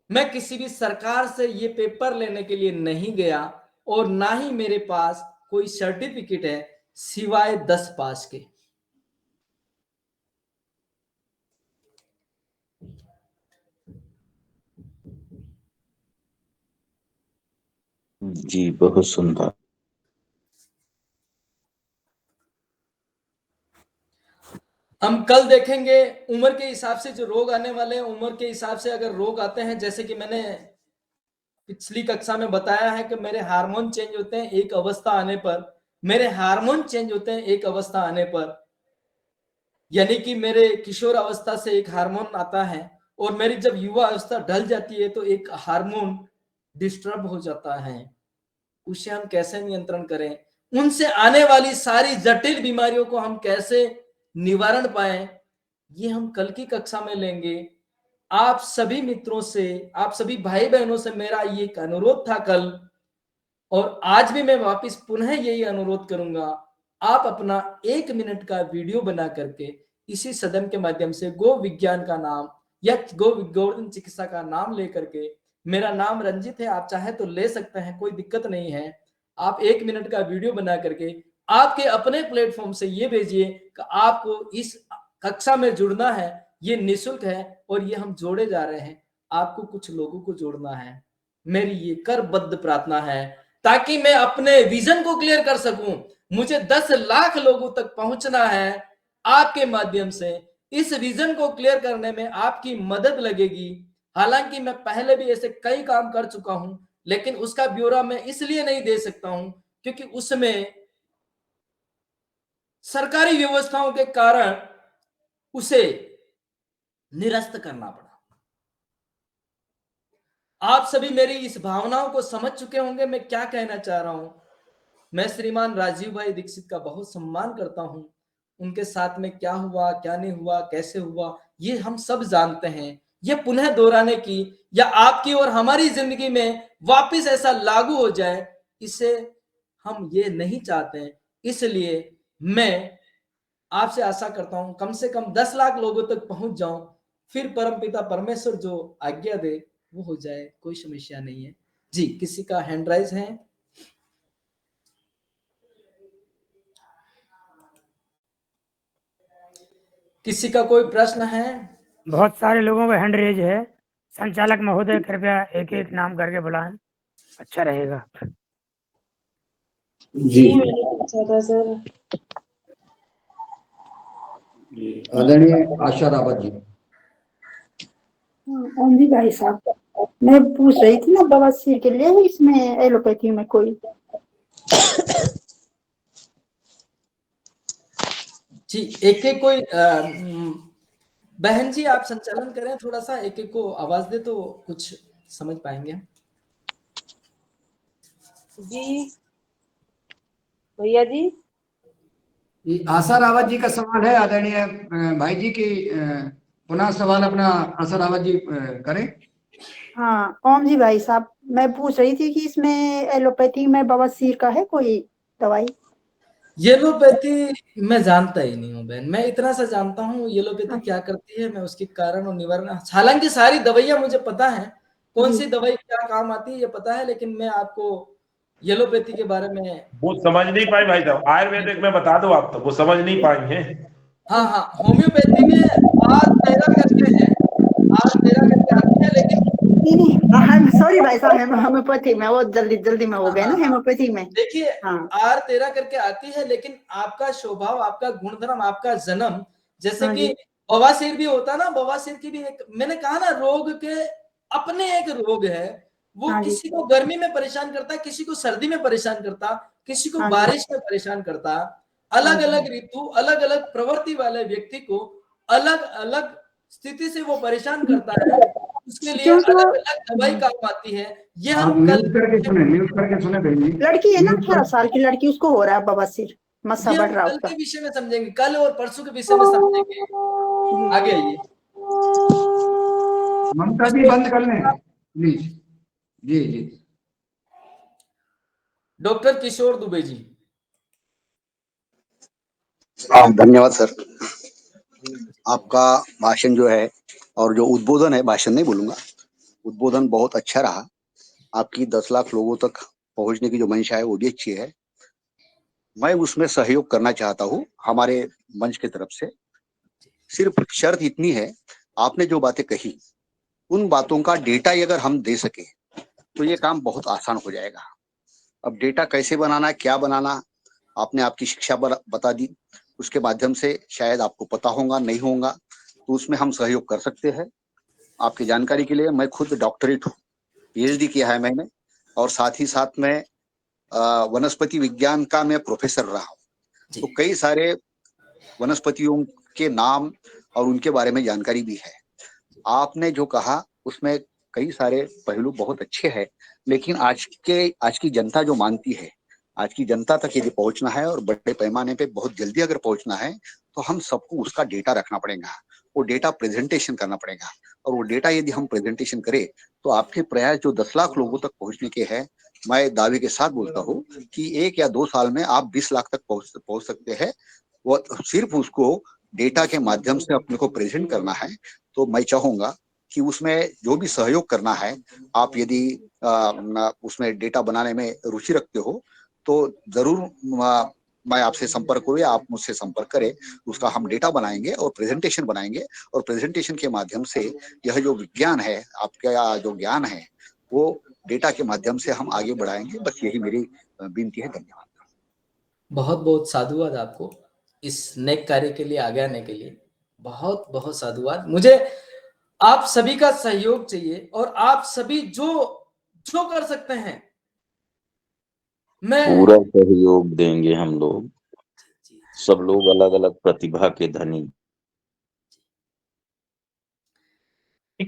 मैं किसी भी सरकार से ये पेपर लेने के लिए नहीं गया और ना ही मेरे पास कोई सर्टिफिकेट है सिवाय 10 पास के। जी बहुत सुंदर। हम कल देखेंगे उम्र के हिसाब से जो रोग आने वाले हैं, उम्र के हिसाब से अगर रोग आते हैं, जैसे कि मैंने पिछली कक्षा में बताया है कि मेरे हार्मोन चेंज होते हैं एक अवस्था आने पर, मेरे हार्मोन चेंज होते हैं एक अवस्था आने पर, यानी कि मेरे किशोर अवस्था से एक हार्मोन आता है और मेरी जब युवा अवस्था ढल जाती है तो एक हार्मोन डिस्टर्ब हो जाता है। उसे हम कैसे नियंत्रण करें, उनसे आने वाली सारी जटिल बीमारियों को हम कैसे निवारण पाएं, ये हम कल की कक्षा में लेंगे। आप सभी मित्रों से, आप सभी भाई बहनों से मेरा ये एक अनुरोध था कल, और आज भी मैं वापस पुनः यही अनुरोध करूंगा। आप अपना 1 मिनट का वीडियो बना करके इसी सदन के माध्यम से गो विज्ञान का नाम या गोवर्धन चिकित्सा का नाम लेकर के, मेरा नाम रंजित है, आप चाहे तो ले सकते हैं, कोई दिक्कत नहीं है। आप 1 मिनट का वीडियो बना करके आपके अपने प्लेटफॉर्म से ये भेजिए कि आपको इस कक्षा में जुड़ना है, ये निःशुल्क है और ये हम जोड़े जा रहे हैं, आपको कुछ लोगों को जोड़ना है। मेरी ये करबद्ध प्रार्थना है ताकि मैं अपने विजन को क्लियर कर सकूं। मुझे 10 लाख लोगों तक पहुंचना है आपके माध्यम से। इस विजन को क्लियर करने में आपकी मदद लगेगी। हालांकि मैं पहले भी ऐसे कई काम कर चुका हूं, लेकिन उसका ब्यौरा मैं इसलिए नहीं दे सकता हूं क्योंकि उसमें सरकारी व्यवस्थाओं के कारण उसे निरस्त करना पड़ा। आप सभी मेरी इस भावनाओं को समझ चुके होंगे मैं क्या कहना चाह रहा हूं। मैं श्रीमान राजीव भाई दीक्षित का बहुत सम्मान करता हूं। उनके साथ में क्या हुआ, क्या नहीं हुआ, कैसे हुआ, ये हम सब जानते हैं। ये पुनः दोहराने की या आपकी और हमारी जिंदगी में वापस ऐसा लागू हो जाए, इसे हम ये नहीं चाहते। इसलिए मैं आपसे आशा करता हूं कम से कम 10 लाख लोगों तक पहुंच जाऊं, फिर परमपिता परमेश्वर जो आज्ञा दे वो हो जाए, कोई समस्या नहीं है। जी, किसी का हैंड राइज है? किसी का कोई प्रश्न है? बहुत सारे लोगों का हैंड रेज है। संचालक महोदय कृपया एक एक नाम करके बुलाएं, अच्छा रहेगा। जी सर आदरणीय आशा रावत जी। ओम जी भाई साहब, मैं पूछ रही थी ना बवासीर के लिए, इसमें एलोपैथी में कोई? जी, एक एक कोई बहन जी आप संचालन करें, थोड़ा सा एक एक को आवाज दे तो कुछ समझ पाएंगे। जी भैया जी, आशा रावत जी का सवाल है आदरणीय भाई जी की, पुनः सवाल अपना आशा रावत जी करें। हाँ ओम जी भाई साहब, मैं पूछ रही थी कि इसमें एलोपैथी में बवासीर का है कोई दवाई? येलोपैथी मैं जानता ही नहीं हूँ बहन, मैं इतना सा जानता हूँ येलोपैथी क्या करती है, मैं उसके कारण और निवारण, हालांकि सारी दवाइयां मुझे पता है, कौन सी दवाई क्या काम आती है ये पता है, लेकिन मैं आपको येलोपैथी के बारे में वो समझ नहीं पाए भाई साहब। आयुर्वेदिक में बता दो आप, तो वो समझ नहीं पाएंगे। हाँ हाँ, होम्योपैथी में R13 करके है, R13 करके आती है, लेकिन सॉरी भाई साहब, होम्योपैथी में वो जल्दी में हो गए ना, होम्योपैथी में। देखिए R13 करके आती है, लेकिन आपका स्वभाव, आपका गुणधर्म, आपका जन्म, जैसे हाँ कि जी। बवासीर भी होता ना, बवासीर की भी एक, मैंने कहा ना, रोग के अपने एक रोग है। वो हाँ जी। किसी को गर्मी में परेशान करता है, किसी को सर्दी में परेशान करता, किसी को हाँ जी। बारिश में परेशान करता। अलग अलग ऋतु, अलग अलग प्रवृत्ति वाले व्यक्ति को अलग अलग स्थिति से वो परेशान करता है, उसके लिए क्यों तो- अलग अलग दवाई काम आती है। ये आप हम कल म्यूट करके सुने बहन जी। लड़की है ना, 18 साल की लड़की, उसको हो रहा है बवासीर, मस्सा ये बढ़ हम रहा है कल उसका। के विषय में समझेंगे, कल और परसों के विषय में समझेंगे। आगे आइए। ममता जी बंद कर लें प्लीज। जी जी। डॉक्टर किशोर दुबे जी। धन्यवाद सर। आपका भाषण जो है और जो उद्बोधन है, भाषण नहीं बोलूंगा, उद्बोधन बहुत अच्छा रहा। आपकी 10 लाख लोगों तक पहुंचने की जो मंशा है वो भी अच्छी है। मैं उसमें सहयोग करना चाहता हूँ हमारे मंच की तरफ से। सिर्फ शर्त इतनी है, आपने जो बातें कही उन बातों का डेटा अगर हम दे सके तो ये काम बहुत आसान हो जाएगा। अब डेटा कैसे बनाना, क्या बनाना, आपने आपकी शिक्षा बता दी, उसके माध्यम से शायद आपको पता होगा, नहीं होगा, तो उसमें हम सहयोग कर सकते हैं। आपकी जानकारी के लिए, मैं खुद डॉक्टरेट हूँ, PhD किया है मैंने, और साथ ही साथ में वनस्पति विज्ञान का मैं प्रोफेसर रहा हूँ। तो कई सारे वनस्पतियों के नाम और उनके बारे में जानकारी भी है। आपने जो कहा उसमें कई सारे पहलू बहुत अच्छे हैं, लेकिन आज की जनता जो मानती है, आज की जनता तक यदि पहुंचना है और बड़े पैमाने पे बहुत जल्दी अगर पहुंचना है, तो हम सबको उसका डेटा रखना पड़ेगा, वो डेटा प्रेजेंटेशन करना पड़ेगा। और वो डेटा यदि हम प्रेजेंटेशन करें तो आपके प्रयास जो 10 लाख लोगों तक पहुंचने के हैं, मैं दावे के साथ बोलता हूँ कि 1 या 2 साल में आप 20 लाख तक पहुंच सकते हैं। वो सिर्फ उसको डेटा के माध्यम से अपने को प्रेजेंट करना है। तो मैं चाहूंगा कि उसमें जो भी सहयोग करना है, आप यदि उसमें डेटा बनाने में रुचि रखते हो तो जरूर मैं आपसे संपर्क करूँ या आप मुझसे संपर्क करें। उसका हम डेटा बनाएंगे और प्रेजेंटेशन बनाएंगे, और प्रेजेंटेशन के माध्यम से यह जो विज्ञान है, आपका जो ज्ञान है, वो डेटा के माध्यम से हम आगे बढ़ाएंगे। बस यही मेरी विनती है। धन्यवाद। बहुत बहुत साधुवाद आपको इस नेक कार्य के लिए आगे आने के लिए। बहुत बहुत साधुवाद। मुझे आप सभी का सहयोग चाहिए, और आप सभी जो कर सकते हैं मैं पूरा सहयोग देंगे हम लोग। सब लोग अलग अलग प्रतिभा के धनी।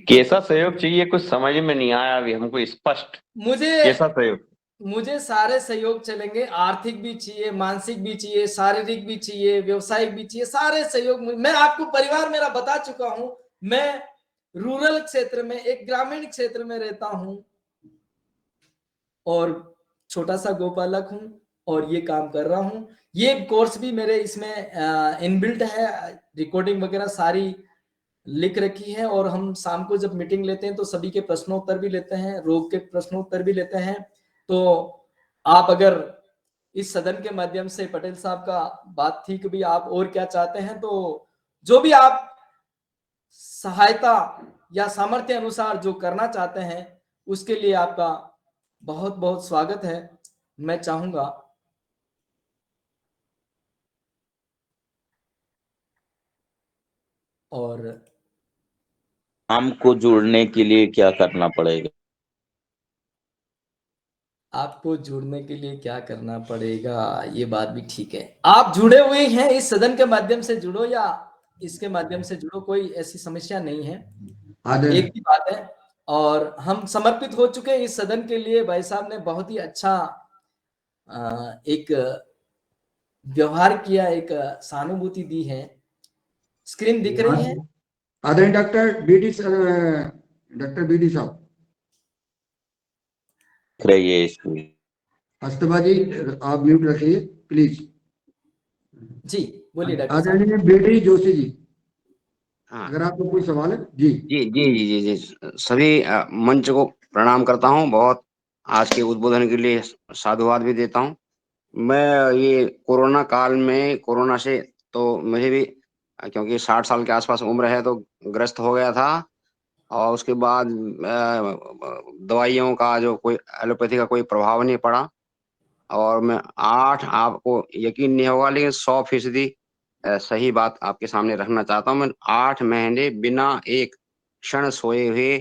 कैसा सहयोग चाहिए कुछ समझ में नहीं आया अभी हमको स्पष्ट। कैसा सहयोग? मुझे सारे सहयोग चलेंगे। आर्थिक भी चाहिए, मानसिक भी चाहिए, शारीरिक भी चाहिए, व्यवसायिक भी चाहिए, सारे सहयोग। मैं आपको परिवार मेरा बता चुका हूं। मैं रूरल क्षेत्र में, एक ग्रामीण क्षेत्र में रहता हूं, और छोटा सा गोपालक हूं, और ये काम कर रहा हूं। ये कोर्स भी मेरे इसमें इनबिल्ट है, रिकॉर्डिंग वगैरह सारी लिख रखी है। और हम शाम को जब मीटिंग लेते हैं तो सभी के प्रश्नोत्तर भी लेते हैं, रोग के प्रश्नोत्तर भी लेते हैं। तो आप अगर इस सदन के माध्यम से, पटेल साहब का बात थी कि भी आप और क्या चाहते हैं, तो जो भी आप सहायता या सामर्थ्य अनुसार जो करना चाहते हैं, उसके लिए आपका बहुत बहुत स्वागत है। मैं चाहूंगा और हमको जुड़ने के लिए क्या करना पड़ेगा? आपको जुड़ने के लिए क्या करना पड़ेगा, ये बात भी ठीक है। आप जुड़े हुए हैं, इस सदन के माध्यम से जुड़ो या इसके माध्यम से जुड़ो, कोई ऐसी समस्या नहीं है, एक ही बात है। और हम समर्पित हो चुके हैं इस सदन के लिए। भाई साहब ने बहुत ही अच्छा एक व्यवहार किया, एक सहानुभूति दी है। स्क्रीन दिख रही है? आदरणीय डॉक्टर बीडी साहब रही है इसको। हस्तबाजी आप म्यूट रखिए प्लीज। जी बोलिए डॉक्टर साहब। आदरणीय बीडी जोशी जी, अगर आपको कोई सवाल है। जी जी जी जी जी जी सभी मंच को प्रणाम करता हूं। बहुत आज के उद्बोधन के लिए साधुवाद भी देता हूं। मैं ये कोरोना काल में, कोरोना से तो मुझे भी, क्योंकि 60 साल के आसपास उम्र है, तो ग्रस्त हो गया था। और उसके बाद दवाइयों का जो कोई एलोपैथी का कोई प्रभाव नहीं पड़ा। और मैं आपको यकीन नहीं होगा, लेकिन 100% सही बात आपके सामने रखना चाहता हूँ। मैं 8 महीने बिना एक क्षण सोए हुए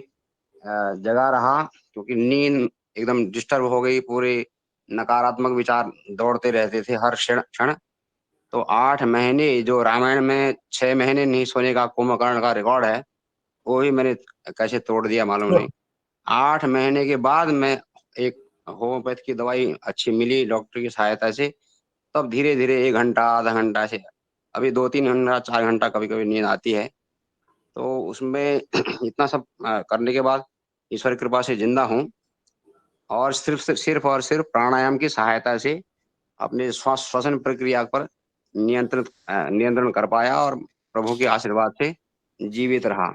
जगा रहा, क्योंकि नींद एकदम डिस्टर्ब हो गई। पूरे नकारात्मक विचार दौड़ते रहते थे हर क्षण। तो 8 महीने, जो रामायण में 6 महीने नहीं सोने का कुंभकर्ण का रिकॉर्ड है, वो भी मैंने कैसे तोड़ दिया मालूम नहीं। 8 महीने के बाद मैं एक होम्योपैथ की दवाई अच्छी मिली डॉक्टर की सहायता से, तब धीरे धीरे 1 घंटा, आधा घंटा से अभी 2-3 घंटा, 4 घंटा कभी कभी नींद आती है। तो उसमें इतना सब करने के बाद ईश्वर की कृपा से जिंदा हूँ, और सिर्फ और सिर्फ प्राणायाम की सहायता से अपने श्वसन प्रक्रिया पर नियंत्रण कर पाया, और प्रभु के आशीर्वाद से जीवित रहा।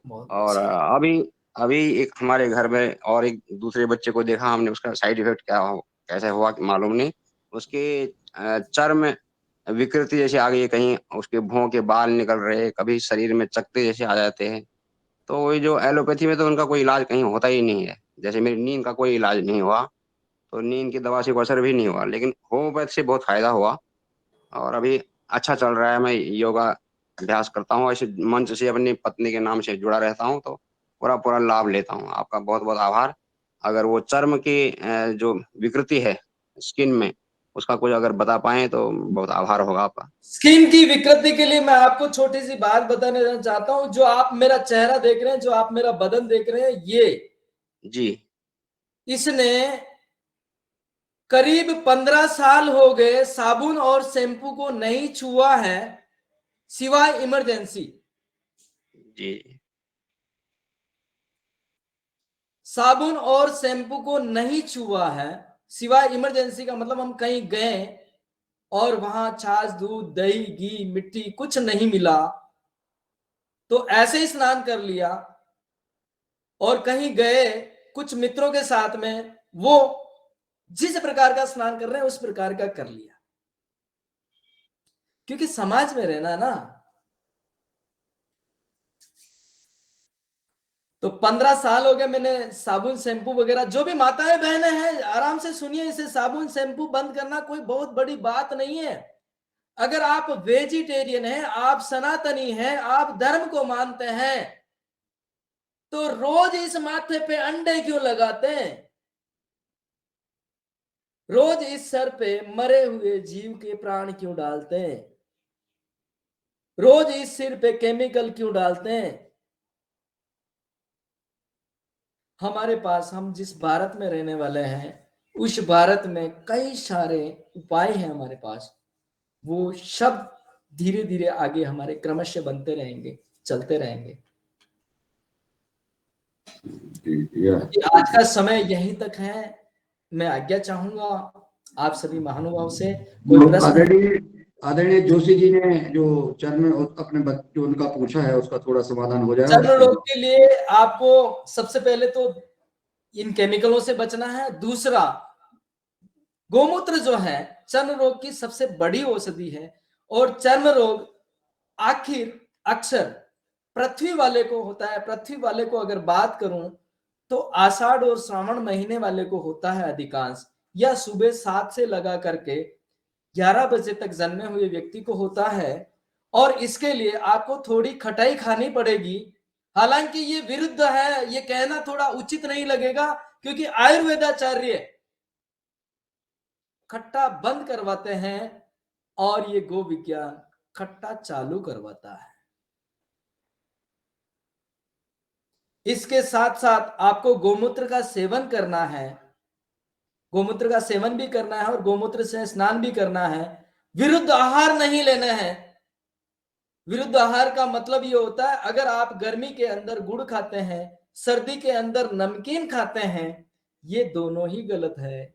और अभी अभी एक हमारे घर में और एक दूसरे बच्चे को देखा हमने, उसका साइड इफेक्ट कैसे हुआ मालूम नहीं। उसके चर्म विकृति जैसे आ गई, कहीं उसके भौं के बाल निकल रहे, कभी शरीर में चकते जैसे आ जाते हैं। तो वही जो एलोपैथी में तो उनका कोई इलाज कहीं होता ही नहीं है। जैसे मेरी नींद का कोई इलाज नहीं हुआ, तो नींद की दवा से कोई असर भी नहीं हुआ, लेकिन होम्योपैथ से बहुत फायदा हुआ और अभी अच्छा चल रहा है। मैं योगा अभ्यास करता हूँ, ऐसे मंच से अपनी पत्नी के नाम से जुड़ा रहता हूँ, तो पूरा पूरा लाभ लेता हूँ। आपका बहुत बहुत आभार। अगर वो चर्म की जो विकृति है स्किन में, उसका कुछ अगर बता पाए तो बहुत आभार होगा आपका। स्किन की विकृति के लिए मैं आपको छोटी सी बात बताना चाहता हूं। जो आप मेरा चेहरा देख रहे हैं, जो आप मेरा बदन देख रहे हैं, ये जी, इसने करीब 15 साल हो गए साबुन और शैम्पू को नहीं छुआ है, सिवाय इमरजेंसी। जी, साबुन और शैम्पू को नहीं छुआ है सिवाय इमरजेंसी का मतलब हम कहीं गए और वहां छाछ, दूध, दही, घी, मिट्टी कुछ नहीं मिला, तो ऐसे ही स्नान कर लिया। और कहीं गए कुछ मित्रों के साथ में, वो जिस प्रकार का स्नान कर रहे हैं उस प्रकार का कर लिया, क्योंकि समाज में रहना ना। तो 15 साल हो गए मैंने साबुन शैम्पू वगैरह, जो भी माताएं बहनें हैं आराम से सुनिए, इसे साबुन शैम्पू बंद करना कोई बहुत बड़ी बात नहीं है। अगर आप वेजिटेरियन हैं, आप सनातनी हैं, आप धर्म को मानते हैं, तो रोज इस माथे पे अंडे क्यों लगाते हैं? रोज इस सर पे मरे हुए जीव के प्राण क्यों डालते हैं? रोज इस सिर पे केमिकल क्यों डालते हैं? हमारे पास, हम जिस भारत में रहने वाले हैं, उस भारत में कई सारे उपाय हैं हमारे पास। वो सब धीरे धीरे आगे हमारे क्रमशः बनते रहेंगे, चलते रहेंगे। आज का समय यहीं तक है। मैं आज्ञा चाहूंगा आप सभी महानुभाव से। कोई प्रश्न? आदरणीय जोशी जी ने जो चर्म अपने जो उनका पूछा है, उसका थोड़ा समाधान हो जाएगा। चर्म रोग के लिए आपको सबसे पहले तो इन केमिकलों से बचना है। दूसरा, गोमूत्र जो है चर्म रोग की सबसे बड़ी औषधि है। और चर्म रोग आखिर अक्सर पृथ्वी वाले को होता है। पृथ्वी वाले को अगर बात करूं तो आषाढ़ और श्रावण महीने वाले को होता है अधिकांश, या सुबह 7 से लगा करके 11 बजे तक जन्मे हुए व्यक्ति को होता है। और इसके लिए आपको थोड़ी खटाई खानी पड़ेगी। हालांकि ये विरुद्ध है, ये कहना थोड़ा उचित नहीं लगेगा, क्योंकि आयुर्वेदाचार्य खट्टा बंद करवाते हैं और ये गो विज्ञान खट्टा चालू करवाता है। इसके साथ साथ आपको गोमूत्र का सेवन करना है, गोमूत्र का सेवन भी करना है और गोमूत्र से स्नान भी करना है। विरुद्ध आहार नहीं लेना है। विरुद्ध आहार का मतलब ये होता है, अगर आप गर्मी के अंदर गुड़ खाते हैं, सर्दी के अंदर नमकीन खाते हैं, ये दोनों ही गलत है।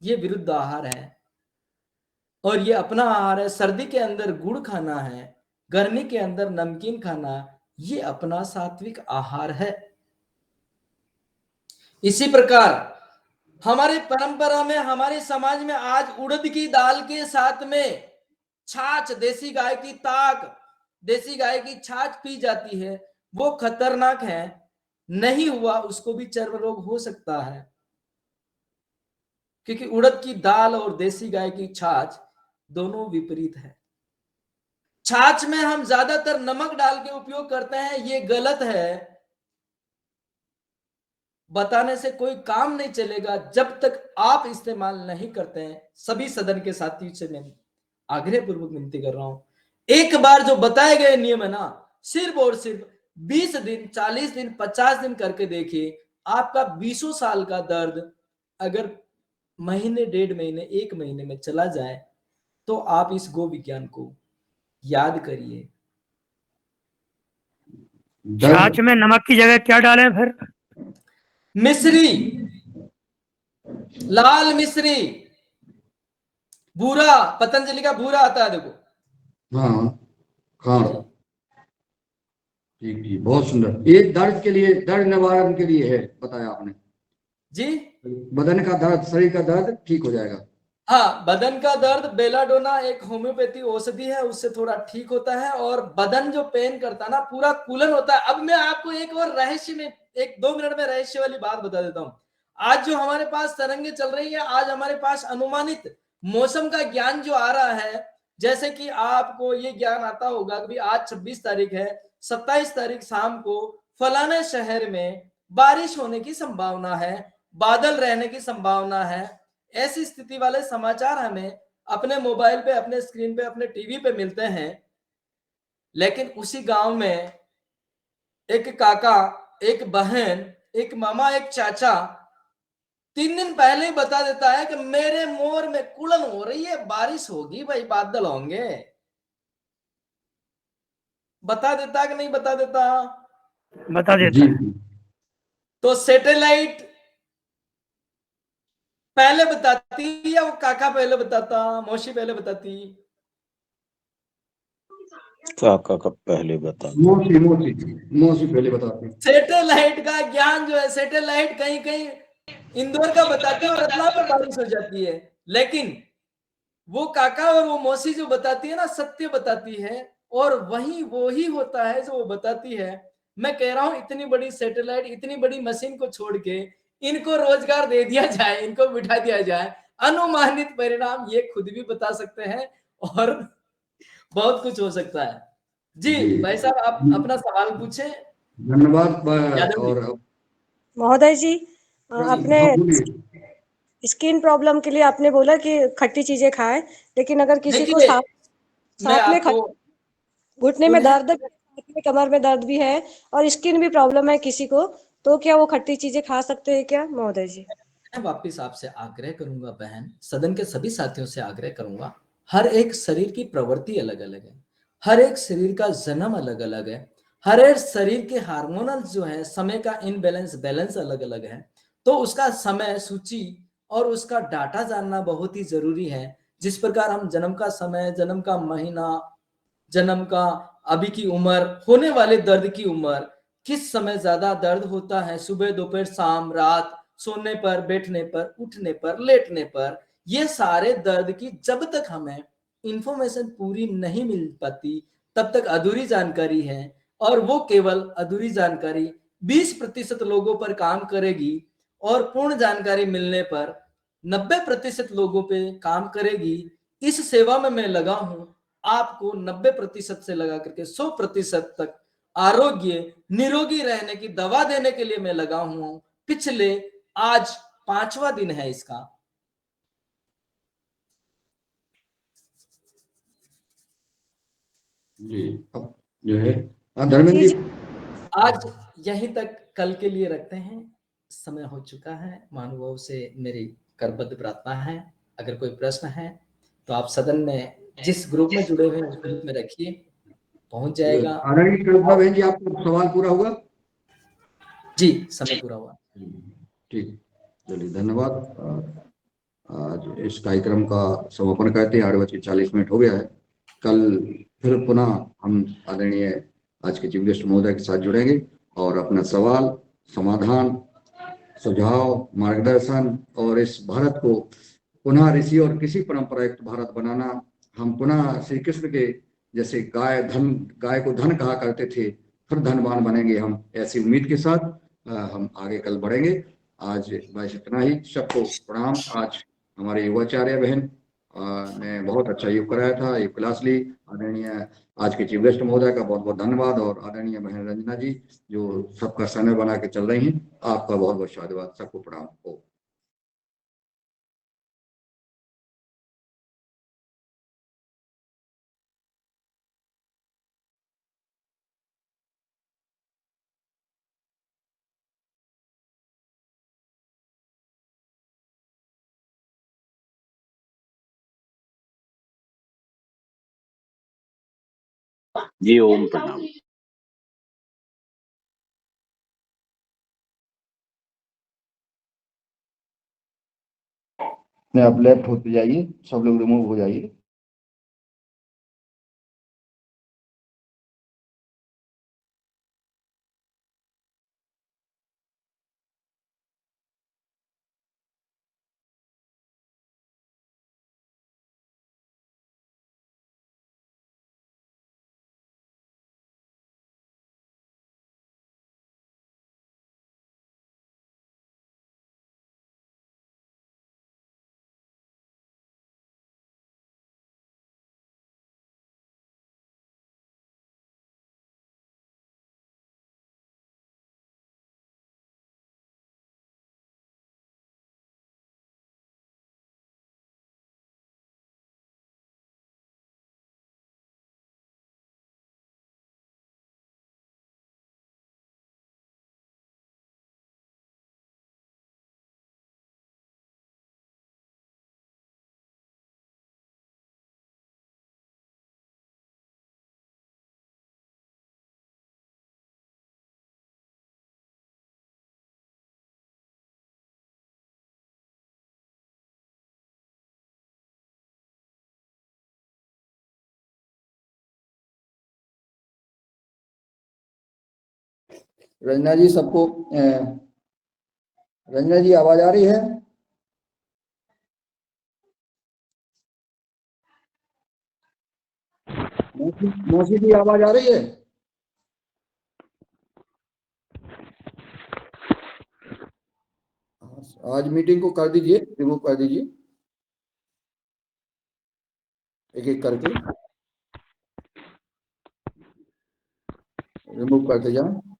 ये विरुद्ध आहार है और ये अपना आहार है। सर्दी के अंदर गुड़ खाना है, गर्मी के अंदर नमकीन खाना, ये अपना सात्विक आहार है। इसी प्रकार हमारे परंपरा में, हमारे समाज में आज उड़द की दाल के साथ में छाछ, देसी गाय की ताक, देसी गाय की छाछ पी जाती है। वो खतरनाक है। नहीं हुआ उसको भी चर्म रोग हो सकता है, क्योंकि उड़द की दाल और देसी गाय की छाछ दोनों विपरीत है। छाछ में हम ज्यादातर नमक डाल के उपयोग करते हैं, ये गलत है। बताने से कोई काम नहीं चलेगा जब तक आप इस्तेमाल नहीं करते हैं। सभी सदन के साथियों से मैं आग्रह पूर्वक विनती कर रहा हूं, एक बार जो बताए गए नियम है ना, सिर्फ और सिर्फ 20 दिन, 40 दिन, 50 दिन करके देखिए। आपका 20 साल का दर्द अगर महीने, 1.5 महीने, 1 महीने में चला जाए, तो आप इस गो विज्ञान को याद करिए। छाछ में नमक की जगह क्या डालें फिर? मिश्री, लाल मिश्री, बूरा, पतंजलि का बूरा आता है, देखो। हाँ, हाँ। ठीक ठीक, बहुत सुंदर। ये दर्द के लिए, दर्द निवारण के लिए है, बताया आपने जी। बदन का दर्द, शरीर का दर्द ठीक हो जाएगा। हाँ, बदन का दर्द बेलाडोना एक होम्योपैथी औषधि है, उससे थोड़ा ठीक होता है। और बदन जो पेन करता है ना, पूरा कूलन होता है। अब मैं आपको एक और रहस्य में, एक 2 मिनट में रहस्य वाली बात बता देता हूँ। आज जो हमारे पास तरंगे चल रही है, आज हमारे पास अनुमानित मौसम का ज्ञान जो आ रहा है, जैसे कि आपको ये ज्ञान आता होगा कि आज 26 तारीख है, 27 तारीख शाम को फलाने शहर में बारिश होने की संभावना है, बादल रहने की संभावना है। ऐसी स्थिति वाले समाचार हमें अपने मोबाइल पे, अपने स्क्रीन पे, अपने टीवी पे मिलते हैं। लेकिन उसी गांव में एक काका, एक बहन, एक मामा, एक चाचा 3 दिन पहले ही बता देता है कि मेरे मोर में कुड़न हो रही है, बारिश होगी भाई, बादल होंगे। बता देता कि नहीं बता देता? बता देता है। तो सैटेलाइट पहले बताती या वो काका पहले बताता, मौसी पहले बताती? काका का पहले बता। मौसी पहले बताती। सैटेलाइट का ज्ञान जो है, सैटेलाइट कहीं कहीं इंदौर का बताती है और रतलाम में बारिश हो जाती है। लेकिन वो काका और वो मौसी जो बताती है ना, सत्य बताती है। और वही वो ही होता है जो वो बताती है। मैं कह रहा हूं, इतनी बड़ी सैटेलाइट, इतनी बड़ी मशीन को छोड़ के इनको रोजगार दे दिया जाए, इनको बिठा दिया जाए, अनुमानित परिणाम ये खुद भी बता सकते हैं और बहुत कुछ हो सकता है। जी भाई साहब, आप अपना सवाल पूछे। धन्यवाद। और महोदय जी, आपने स्किन प्रॉब्लम के लिए आपने बोला कि खट्टी चीजें खाएं, लेकिन अगर किसी को साथ में घुटने में दर्द, कमर में दर्द भी है और स्किन भी प्रॉब्लम है किसी को, तो क्या वो खट्टी चीजें खा सकते हैं क्या महोदय जी? मैं वापिस आपसे आग्रह करूंगा बहन, सदन के सभी साथियों से आग्रह करूंगा, हर एक शरीर की प्रवृत्ति अलग अलग है, हर एक शरीर का जन्म अलग अलग है, हर एक शरीर के हार्मोनल जो है, समय का इनबैलेंस बैलेंस अलग अलग है। तो उसका समय सूची और उसका डाटा जानना बहुत ही जरूरी है। जिस प्रकार हम जन्म का समय, जन्म का महीना, जन्म का अभी की उम्र, होने वाले दर्द की उम्र, किस समय ज्यादा दर्द होता है, सुबह, दोपहर, शाम, रात, सोने पर, बैठने पर, उठने पर, लेटने पर, ये सारे दर्द की जब तक हमें इंफॉर्मेशन पूरी नहीं मिल पाती तब तक अधूरी जानकारी है। और वो केवल अधूरी जानकारी 20% लोगों पर काम करेगी और पूर्ण जानकारी मिलने पर 90% लोगों पे काम करेगी। इस सेवा में मैं लगा हूं, आपको 90% से लगा करके 100% तक आरोग्य निरोगी रहने की दवा देने के लिए मैं लगा हूं। पिछले आज 5वां दिन है इसका। जी, अब जो है धर्मेंद्र जी, आज यहीं तक कल के लिए रखते हैं, समय हो चुका है। महानुभाव से मेरी करबद्ध प्रार्थना है, अगर कोई प्रश्न है तो आप सदन में जिस ग्रुप में जुड़े हुए हैं उस ग्रुप में रखिए, पहुंच जाएगा। आदरणीय कल्पना बहन जी, आपका सवाल पूरा हुआ? जी, समय पूरा हुआ। ठीक, चलिए धन्यवाद। आज इस कार्यक्रम का समापन करते हैं। 8:40 हो गया है। कल फिर पुनः हम आदरणीय आज के चीफ गेस्ट महोदय के साथ जुड़ेंगे और अपना सवाल, समाधान, सुझाव, मार्गदर्शन और इस भारत को पुनः ऋषि और कृषि परंपरा युक्त भारत बनाना, हम पुनः श्री कृष्ण के जैसे गाय को धन कहा करते थे, फिर धनवान बनेंगे हम, ऐसी उम्मीद के साथ हम आगे कल बढ़ेंगे। आज बस इतना ही, सबको प्रणाम। आज हमारे युवाचार्य बहन ने बहुत अच्छा योग कराया था, एक क्लास ली। आदरणीय आज के चीफ गेस्ट महोदय का बहुत बहुत धन्यवाद और आदरणीय बहन रंजना जी जो सबका समय बना के चल रही हैं, आपका बहुत बहुत धन्यवाद। सबको प्रणाम हो। जी ओम प्रणाम। आप लेफ्ट होते जाइए, सब लोग रिमूव हो जाइए। रंजना जी सबको रंजना जी आवाज आ रही है? मौसी जी आवाज आ रही है? आज मीटिंग को कर दीजिए, रिमूव कर दीजिए एक एक करके रिमूव करते जाएं।